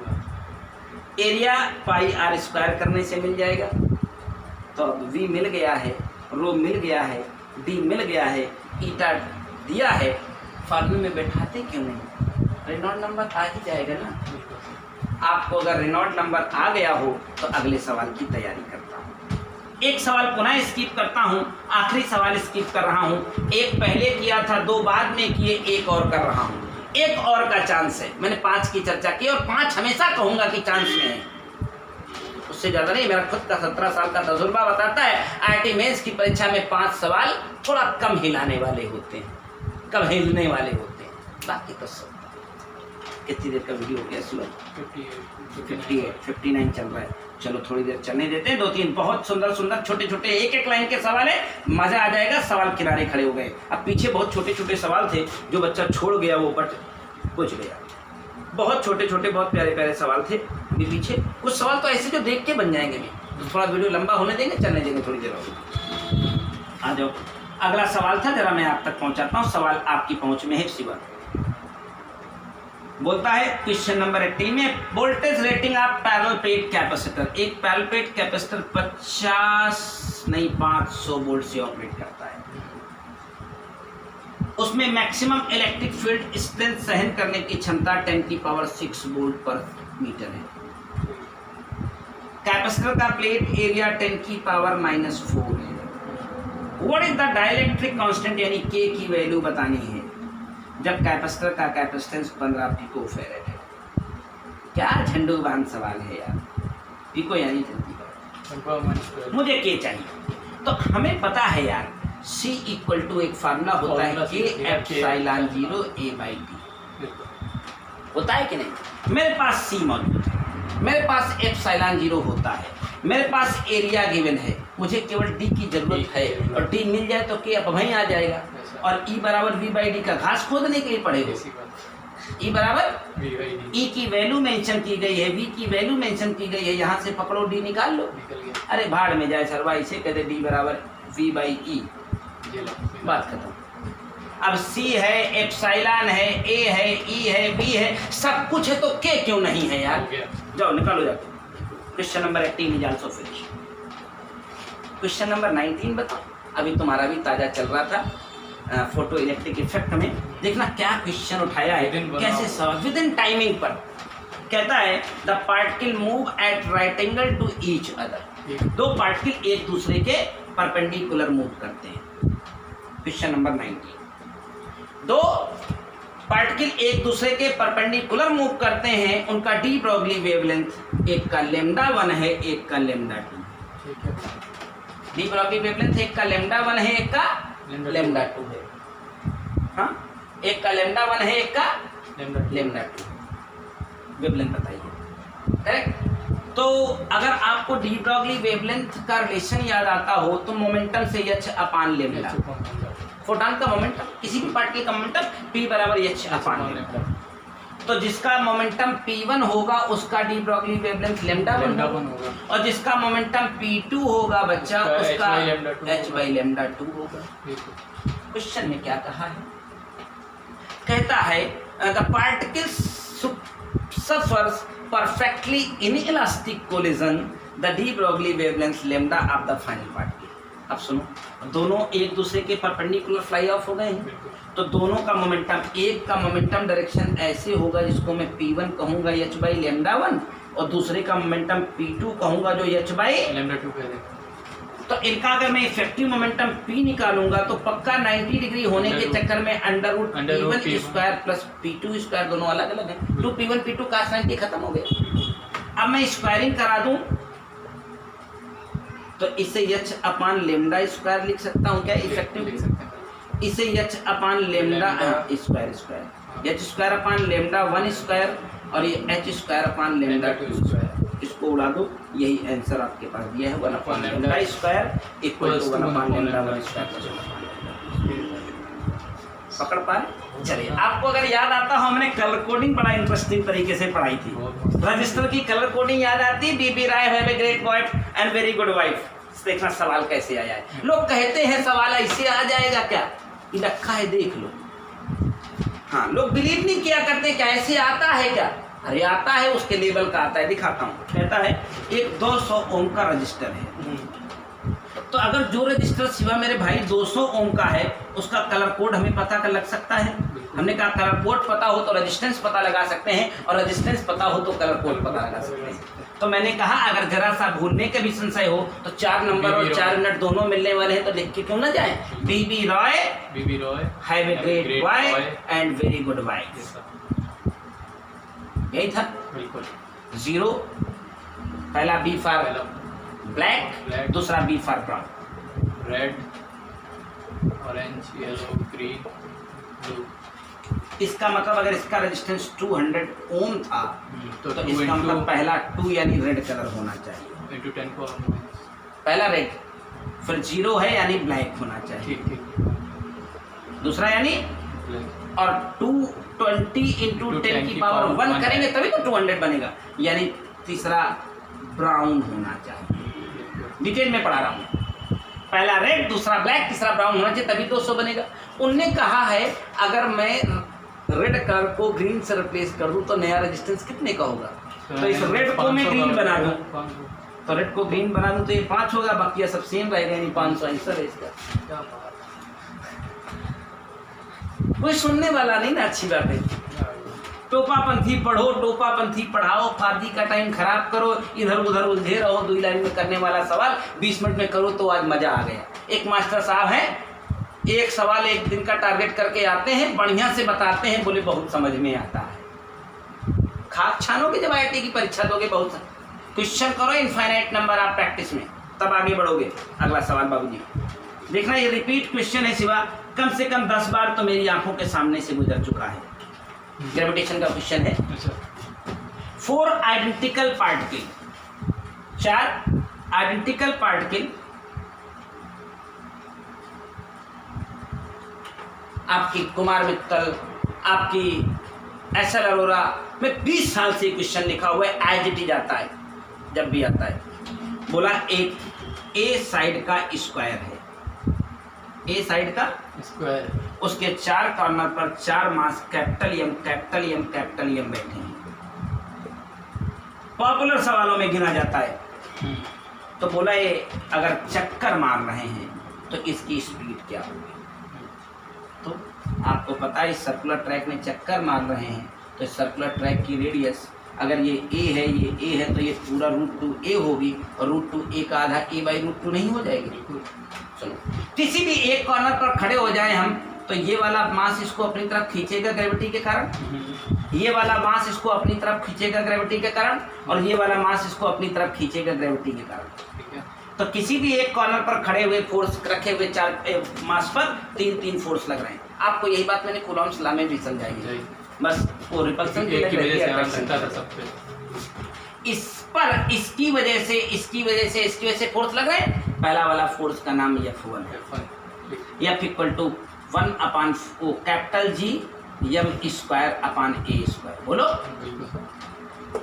एरिया पाई r स्क्वायर करने से मिल जाएगा। तो अब V मिल गया है, रो मिल गया है, D मिल गया है, ईटा दिया है, फार्मूले में बैठाते क्यों नहीं? रेनॉल्ड नंबर आ ही जाएगा ना। आपको अगर रेनॉल्ड नंबर आ गया हो तो अगले सवाल की तैयारी करता हूँ। एक सवाल पुनः स्किप करता हूँ, आखिरी सवाल स्किप कर रहा हूँ। एक पहले किया था, 2 बाद में किए, एक और कर रहा हूँ। एक और का चांस है, मैंने 5 की चर्चा की और 5 हमेशा कहूँगा कि चांस में है, उससे ज़्यादा नहीं। मेरा खुद का 17 साल का तजुर्बा बताता है IIT मेंस की परीक्षा में 5 सवाल थोड़ा कम हिलाने वाले होते हैं, कम हिलने वाले होते हैं, बाकी तो सब। कितनी देर का वीडियो हो गया सुबह? 59 चल रहा है। चलो थोड़ी देर चलने देते हैं। 2-3 बहुत सुंदर सुंदर छोटे छोटे एक लाइन के सवाल है, मजा आ जाएगा। सवाल किनारे खड़े हो गए। अब पीछे बहुत छोटे छोटे सवाल थे जो बच्चा छोड़ गया, वो बट पूछ गया। बहुत छोटे छोटे बहुत प्यारे प्यारे सवाल थे अभी पीछे। कुछ सवाल तो ऐसे जो देख के बन जाएंगे भी, तो थोड़ा वीडियो लंबा होने देंगे, चलने देंगे थोड़ी देर और। आ जाओ, अगला सवाल था, जरा मैं आप तक पहुंचाता हूँ। सवाल आपकी पहुंच में है। शिवा बोलता है क्वेश्चन नंबर 18 में, voltage rating of parallel plate capacitor. एक पैरेलल प्लेट कैपेसिटर 500 वोल्ट से ऑपरेट करता है। उसमें मैक्सिमम इलेक्ट्रिक फील्ड स्ट्रेंथ सहन करने की क्षमता 10 की पावर 6 वोल्ट पर मीटर है। कैपेसिटर का प्लेट एरिया 10 की पावर -4 है। What is the dielectric constant यानी के की वैल्यू बतानी है जब कैपेसिटर का कैपेसिटेंस 15 पिकोफैरेड है। क्या झंडूबान सवाल है यार। पिको यानी जल्दी करो, मुझे के चाहिए। तो हमें पता है यार C इक्वल टू एक फार्मूला होता है के एप्सिलॉन 0 A/T होता है कि नहीं। मेरे पास C मौजूद है, मेरे पास एप्सिलॉन 0 होता है, मेरे पास एरिया गिवन है, मुझे केवल D की जरूरत है और D मिल जाए तो K अब वहीं आ जाएगा और E बराबर V/D का घास खोदने के लिए पड़ेगा। E बराबर E की वैल्यू मेंशन की गई है, V की वैल्यू मेंशन की गई है, यहाँ से पकड़ो D निकाल लो। अरे भाड़ में जाए सरवा, इसे कहते D बराबर V/E, बात खत्म। अब C है, एप्सिलॉन है, A है, E है, B है, सब कुछ है तो K क्यों नहीं है यार। जाओ निकालो जाके। Question number 18 is also finish. Question number 19 बताओ। अभी तुम्हारा भी ताजा चल रहा था फोटो इलेक्ट्रिक इफेक्ट में, देखना क्या क्वेश्चन उठाया है, कैसे सवाल विद इन टाइमिंग पर। कहता है the particle move at right angle to each other. दो पार्टिकल एक दूसरे के परपेंडिकुलर मूव करते हैं। क्वेश्चन नंबर 19, दो पार्टिकल एक दूसरे के परपेंडिकुलर मूव करते हैं, उनका डी ब्रोगली वेवलेंथ एक का λ1 है, एक का λ2। डी ब्रोगली वेवलेंथ एक का λ1 है, एक का λ2 है। हाँ, एक का λ1 है, एक का λ2। वेवलेंथ बताइए। करेक्ट। तो अगर आपको डी ब्रोगली वेवलेंथ का रिलेशन याद आता हो तो मोमेंटम से h अपान लेमडा, फोटॉन का मोमेंटम, किसी भी पार्टिकल का मोमेंटम P बराबर h अपान लेमडा। तो जिसका मोमेंटम P1 होगा उसका डी ब्रोगली वेवलेंथ λ1 होगा और जिसका मोमेंटम P2 होगा बच्चा उसका h/λ2 होगा। क्वेश्चन में क्या कहा है, कहता है the particle suffers perfectly inelastic collision, the de Broglie wavelength lambda of the final particle। अब सुनो, दोनों एक दूसरे के परपेंडिकुलर फ्लाई ऑफ हो गए हैं, तो दोनों का मोमेंटम, एक का मोमेंटम डायरेक्शन ऐसे होगा जिसको मैं P1 कहूँगा h/λ1 और दूसरे का मोमेंटम P2 कहूँगा जो h/λ2 कहेगा। तो इनका अगर मैं इफेक्टिव मोमेंटम P निकालूंगा तो पक्का 90 डिग्री होने के चक्कर में √P1 square plus P2 square दोनों अलग अलग हैं। 2P1 P2 cos 90 खत्म हो गए। अब मैं स्क्वायरिंग करा दूं तो इसे h अपान लेमडा स्क्वायर लिख सकता हूं क्या, इफेक्टिव लिख सकते हैं। इसे h अपान lambda square square, h square upon lambda 1 square और ये h square upon lambda 2 square, इसको उड़ा दो, यही आंसर आपके पास दिया है 1 upon lambda square equal to 1 upon lambda 1 square. पकड़ पा रहे। चलिए, आपको अगर याद आता हो हमने कलर कोडिंग बड़ा इंटरेस्टिंग तरीके से पढ़ाई थी। रजिस्टर की कलर कोडिंग याद आती, B B Roy have a great wife and very good wife. देखना सवाल कैसे आया है। लोग कहते हैं सवाल ऐसे आ जाएगा क्या, रखा है देख लो। हाँ, लोग बिलीव नहीं किया करते क्या ऐसे आता है क्या, अरे आता है, उसके लेवल का आता है, दिखाता हूँ। कहता है एक 200 ओम का रजिस्टर है, तो अगर जो रजिस्टर शिवा मेरे भाई 200 ओम का है उसका कलर कोड हमें पता कर लग सकता है। हमने कहा कलर कोड पता हो तो रेजिस्टेंस पता लगा सकते हैं और रेजिस्टेंस पता हो तो कलर कोड पता लगा सकते हैं। तो मैंने कहा अगर जरा सा भूलने का भी संशय हो तो 4 नंबर और 4 मिनट दोनों मिलने वाले हैं, तो लिख के क्यों ना जाए, B B Roy have a great wife and very good wife. यही था। 0 पहला बी फॉर ब्लैक, दूसरा B for brown, red, orange, yellow, green, blue. इसका मतलब अगर इसका रेजिस्टेंस 200 ओम था तो इसका मतलब पहला 2 यानी रेड कलर होना चाहिए। into 10 को पहला रेड, फिर 0 है यानी ब्लैक होना चाहिए। ठीक। दूसरा यानी और 220 इंटू 10 की पावर 1 करेंगे तभी तो 200 बनेगा, यानी तीसरा ब्राउन होना चाहिए। डिटेल में पढ़ा रहा हूँ। पहला रेड, दूसरा ब्लैक, तीसरा ब्राउन होना चाहिए तभी 200 बनेगा। उनने कहा है अगर मैं रेड कलर को ग्रीन से रिप्लेस कर दूं तो नया रेजिस्टेंस कितने का होगा, तो इस रेड को मैं ग्रीन बना दूं, तो रेड को ग्रीन बना दूं तो ये 5 होगा, बाकी सब सेम रहेगा, यानी 500 आंसर है इसका। कोई सुनने वाला नहीं ना, अच्छी बात है। टोपापंथी पढ़ो, टोपापंथी पढ़ाओ, फार्जी का टाइम खराब करो, इधर उधर उलझे रहो, 2 लाइन में करने वाला सवाल 20 मिनट में करो तो आज मजा आ गया। एक मास्टर साहब हैं, एक सवाल 1 दिन का टारगेट करके आते हैं, बढ़िया से बताते हैं, बोले बहुत समझ में आता है। खाक छानोगे जब IIT की परीक्षा दोगे, बहुत क्वेश्चन करो इनफाइनाइट नंबर आप प्रैक्टिस में, तब आगे बढ़ोगे। अगला सवाल बाबूजी देखना, ये रिपीट क्वेश्चन है शिवा, कम से कम 10 बार तो मेरी आंखों के सामने से गुजर चुका है। ग्रेविटेशन का क्वेश्चन है। 4 आइडेंटिकल पार्टिकल, 4 आइडेंटिकल पार्टिकल आपकी कुमार मित्तल, आपकी एसएल अरोरा में 20 साल से क्वेश्चन लिखा हुआ है, एज इट इज आता है जब भी आता है। बोला एक ए साइड का स्क्वायर है, ए साइड का स्क्वायर, उसके 4 कॉर्नर पर 4 mass capital M capital M capital M बैठे हैं। पॉपुलर सवालों में गिना जाता है। तो बोला ये अगर चक्कर मार रहे हैं तो इसकी स्पीड क्या होगी। तो आपको पता है इस सर्कुलर ट्रैक में चक्कर मार रहे हैं तो इस सर्कुलर ट्रैक की रेडियस अगर ये ए है, ये ए है तो ये पूरा √2 ए होगी, और √2 ए का आधा a/√2 नहीं हो जाएगी। चलो किसी भी एक कॉर्नर पर खड़े हो जाए हम, तो ये वाला मास इसको अपनी तरफ खींचेगा ग्रेविटी के कारण, ये वाला मास इसको अपनी तरफ खींचेगा ग्रेविटी के कारण, और ये वाला मास इसको अपनी तरफ खींचेगा ग्रेविटी के कारण। तो किसी भी एक कॉर्नर पर खड़े हुए फोर्स रखे हुए 4 मास पर 3 फोर्स लग रहे हैं। आपको यही बात मैंने कूलॉम्स लॉ में भी समझाई, बस वो रिपल्सन की वजह से इस पर इसकी वजह से फोर्स लग रहे हैं। पहला वाला फोर्स का नाम F1 है। F = 1/4 capital G m²/a²। बोलो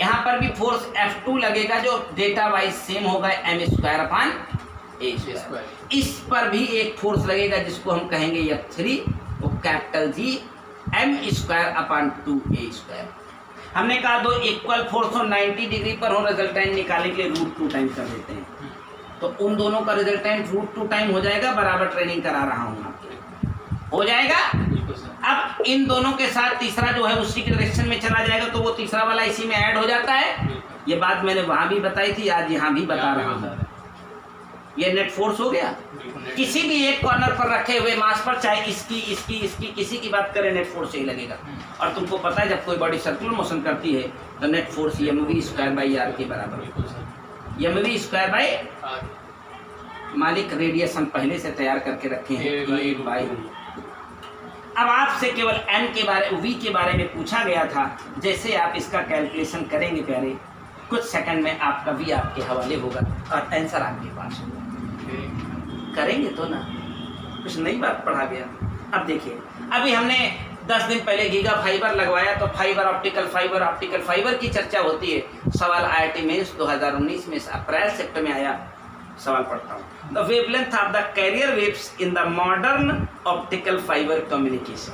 यहाँ पर भी फोर्स F2 लगेगा जो डेटा वाइज सेम होगा m²/a²। इस पर भी एक फोर्स लगेगा जिसको हम कहेंगे F3, वो कैपिटल G m²/2a²। हमने कहा दो इक्वल फोर्स हो 90 डिग्री पर हो, रिजल्टेंट निकालने के लिए √2 टाइम कर देते हैं, तो उन दोनों का रिजल्टेंट √2 टाइम हो जाएगा। बराबर ट्रेनिंग करा रहा हूँ आपको, हो जाएगा। अब इन दोनों के साथ तीसरा जो है उसी के डायरेक्शन में चला जाएगा, तो वो तीसरा वाला इसी में ऐड हो जाता है। ये बात मैंने वहां भी बताई थी, आज यहाँ भी बता रहा हूँ। ये नेट फोर्स हो गया। किसी भी एक कॉर्नर पर रखे हुए मास पर, चाहे इसकी किसी की बात करें, नेट फोर्स यही लगेगा। और तुमको पता है जब कोई बॉडी सर्कुलर मोशन करती है तो नेट फोर्स mv²/r के बराबर है। mv²/r मालिक रेडियस हम पहले से तैयार करके रखे हैं। अब आपसे केवल v के बारे में पूछा गया था। जैसे आप इसका कैलकुलेशन करेंगे प्यारे, कुछ सेकंड में आपका v आपके हवाले होगा और आंसर आपके पास होगा। करेंगे तो ना, कुछ नई बात पढ़ा गया। अब देखिए, अभी हमने 10 दिन पहले गीगा फाइबर लगवाया, तो फाइबर ऑप्टिकल फाइबर की चर्चा होती है। सवाल IIT मेंस 2019 में अप्रैल सेप्टेम्बर में आया। सवाल पढ़ता हूँ। The wavelength of the carrier waves in the modern optical fibre communication.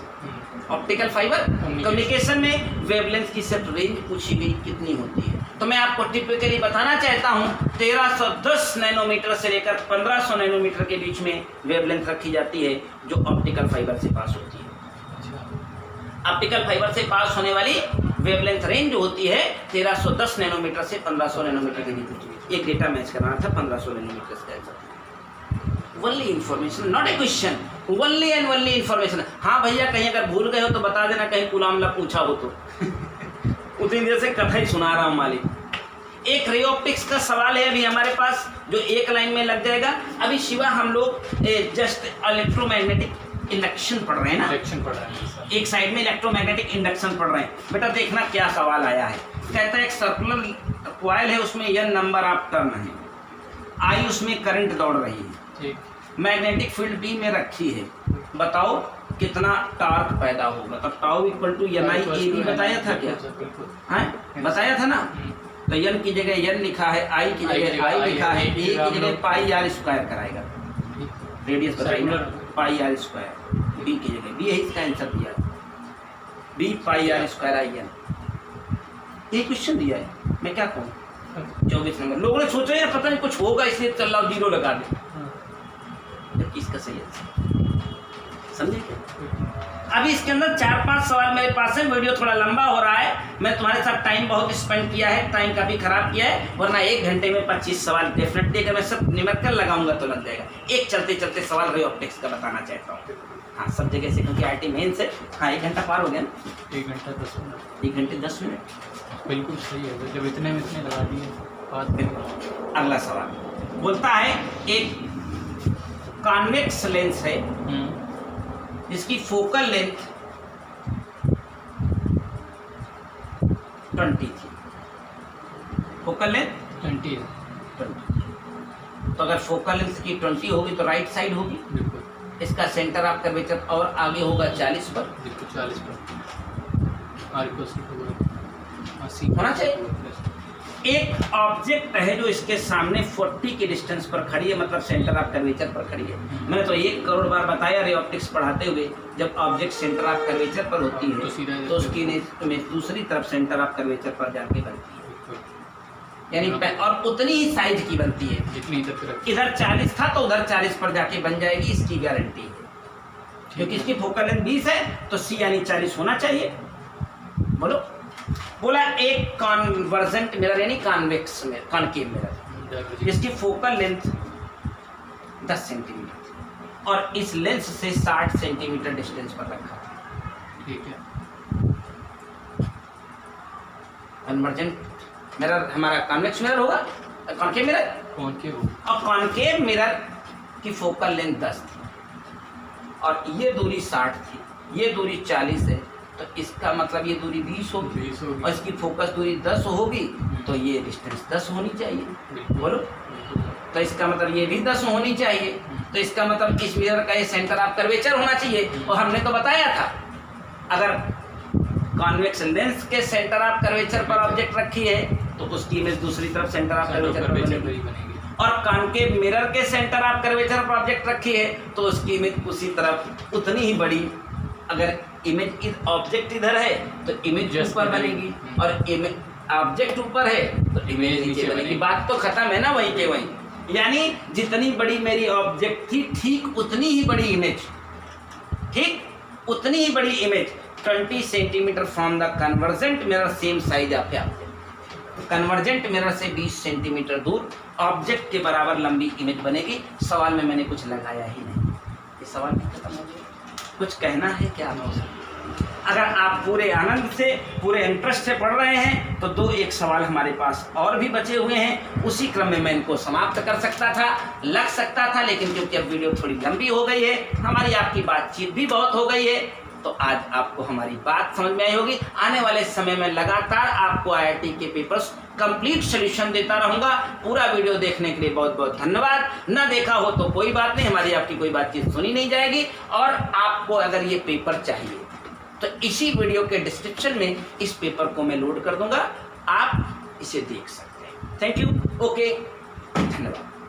Optical fibre communication में वेवलेंथ की सेट रेंज पूछी गई कितनी होती है। तो मैं आपको टिपिकली बताना चाहता हूँ 1310 नैनोमीटर से लेकर 1500 नैनोमीटर के बीच में वेवलेंथ रखी जाती है जो ऑप्टिकल फाइबर से पास होती है। ऑप्टिकल फाइबर से पास होने वाली वेवलेंथ रेंज जो होती है 1310 नैनोमीटर से 1500 नैनोमीटर के बीच होती है। एक डेटा मैच करना था 1500 नैनोमीटर से। Only information, not a question, only and only information. हाँ भैया, कहीं अगर भूल गए हो तो बता देना, कहीं कूलॉम लॉ पूछा हो तो। उतनी देर से कथा ही सुना रहा हूँ मालिक। एक रे ऑप्टिक्स का सवाल है अभी हमारे पास, जो एक लाइन में लग जाएगा। अभी शिवा हम लोग जस्ट इलेक्ट्रोमैग्नेटिक इंडक्शन पढ़ रहे हैं ना, इंडक्शन पढ़ रहे हैं। एक साइड में इलेक्ट्रोमैग्नेटिक इंडक्शन पढ़ रहे हैं। बेटा देखना क्या सवाल आया है। कहता है एक सर्कुलर कॉइल है, उसमें n नंबर ऑफ टर्न है, I उसमें करंट दौड़ रही है, मैग्नेटिक फील्ड B में रखी है। बताओ कितना टॉर्क पैदा होगा। तो टाउ = NI बताया था क्या? हैं बताया था ना। तो n की जगह n लिखा है, I की जगह I लिखा है, A की जगह πr² कराएगा। रेडियस बताइए, πr²। B की जगह B, यही इसका आंसर दिया है, B πr²IN। ये क्वेश्चन दिया है, मैं क्या कहूँ। 24 नंबर। लोगों ने सोचा यार पता नहीं कुछ होगा इसलिए चल रहा 0 लगा दे। किसका सही आंसर समझे क्या? अभी इसके अंदर 4-5 सवाल मेरे पास है, वीडियो थोड़ा लंबा हो रहा है, मैं तुम्हारे साथ टाइम बहुत स्पेंड किया है, टाइम काफ़ी खराब किया है, वरना 1 घंटे में 25 सवाल डेफिनेटली अगर मैं सब निमट कर लगाऊंगा तो लग जाएगा। एक चलते चलते सवाल रे ऑप्टिक्स का बताना चाहता हूँ। हाँ, सब जगह से, क्योंकि IIT मेन से 1 घंटा पार हो गया ना। 1 घंटा 10 मिनट। 1 घंटे 10 मिनट बिल्कुल सही है, जब इतने में इतने लगा दिए बात करें। अगला सवाल बोलता है एक कॉन्वेक्स लेंस है जिसकी फोकल लेंथ 20 थी। फोकल लेंथ 20 है। 20। तो अगर फोकल लेंथ की 20 होगी तो राइट साइड होगी, बिल्कुल इसका सेंटर ऑफ कर्वेचर और आगे होगा 40 पर, बिल्कुल 40 पर। आर इक्वल्स टू 80 होना चाहिए। एक ऑब्जेक्ट है जो इसके सामने 40 के डिस्टेंस पर खड़ी है, मतलब सेंटर ऑफ कर्वेचर पर खड़ी है। मैंने तो 1 करोड़ बार बताया रे ऑप्टिक्स पढ़ाते हुए, जब ऑब्जेक्ट सेंटर ऑफ कर्वेचर पर होती है तो उसकी इमेज दूसरी तरफ सेंटर ऑफ कर्वेचर पर जाके बनती है, यानी और उतनी ही साइज की बनती है जितनी इधर इधर 40 था तो उधर 40 पर जाके बन जाएगी, इसकी गारंटी है। क्योंकि इसकी फोकल लेंथ 20 है तो C यानी 40 होना चाहिए। बोलो। बोला एक कॉन्वर्जेंट मिरर यानी कॉन्वेक्स मिरर, कॉनकेव मिरर, जिसकी फोकल लेंथ 10 सेंटीमीटर और इस लेंस से 60 सेंटीमीटर डिस्टेंस पर रखा। ठीक है। कन्वर्जेंट मिरर हमारा कॉन्वेक्स मिरर होगा, कॉनकेव मिरर, कौन के वो और कॉनकेव मिरर की फोकल लेंथ 10 थी और ये दूरी 60 थी, ये दूरी 40 है, तो इसका मतलब ये दूरी 20 होगी 20 होगी और इसकी फोकस दूरी 10 होगी, तो ये डिस्टेंस 10 होनी चाहिए। बोलो। तो इसका मतलब ये भी 10 होनी चाहिए, तो इसका मतलब इस मिरर का ये सेंटर ऑफ कर्वेचर होना चाहिए। और हमने तो बताया था अगर कॉन्वेक्स लेंस के सेंटर ऑफ कर्वेचर पर ऑब्जेक्ट रखी है तो उसकी इमेज दूसरी तरफ सेंटर ऑफ कर्वेचर पर बनेगी, और कॉनकेव मिरर के सेंटर ऑफ कर्वेचर पर ऑब्जेक्ट रखी है तो उसकी इमेज उसी तरफ उतनी ही बड़ी। अगर इमेज ऑब्जेक्ट इधर है तो इमेज ऊपर बनेगी और इमेज ऑब्जेक्ट ऊपर है तो इमेज नीचे बनेगी। बात तो खत्म है ना वहीं के वहीं। यानी जितनी बड़ी मेरी ऑब्जेक्ट थी ठीक उतनी ही बड़ी इमेज, ठीक उतनी ही बड़ी image 20 centimetre from the convergent mirror same size of object. Convergent mirror से 20 सेंटीमीटर दूर ऑब्जेक्ट के बराबर लंबी इमेज बनेगी। सवाल में मैंने कुछ लगाया ही नहीं, ये सवाल भी खत्म हो गया। कुछ कहना है क्या? अगर आप पूरे आनंद से पूरे इंटरेस्ट से पढ़ रहे हैं तो 2-1 सवाल हमारे पास और भी बचे हुए हैं, उसी क्रम में मैं इनको समाप्त कर सकता था, लग सकता था, लेकिन क्योंकि अब वीडियो थोड़ी लंबी हो गई है, हमारी आपकी बातचीत भी बहुत हो गई है, तो आज आपको हमारी बात समझ में आई होगी। आने वाले समय में लगातार आपको IIT के पेपर्स कंप्लीट सॉल्यूशन देता रहूंगा। पूरा वीडियो देखने के लिए बहुत बहुत धन्यवाद। ना देखा हो तो कोई बात नहीं, हमारी आपकी कोई बातचीत सुनी नहीं जाएगी। और आपको अगर ये पेपर चाहिए तो इसी वीडियो के डिस्क्रिप्शन में इस पेपर को मैं लोड कर दूंगा, आप इसे देख सकते हैं। Thank you. ओके, धन्यवाद।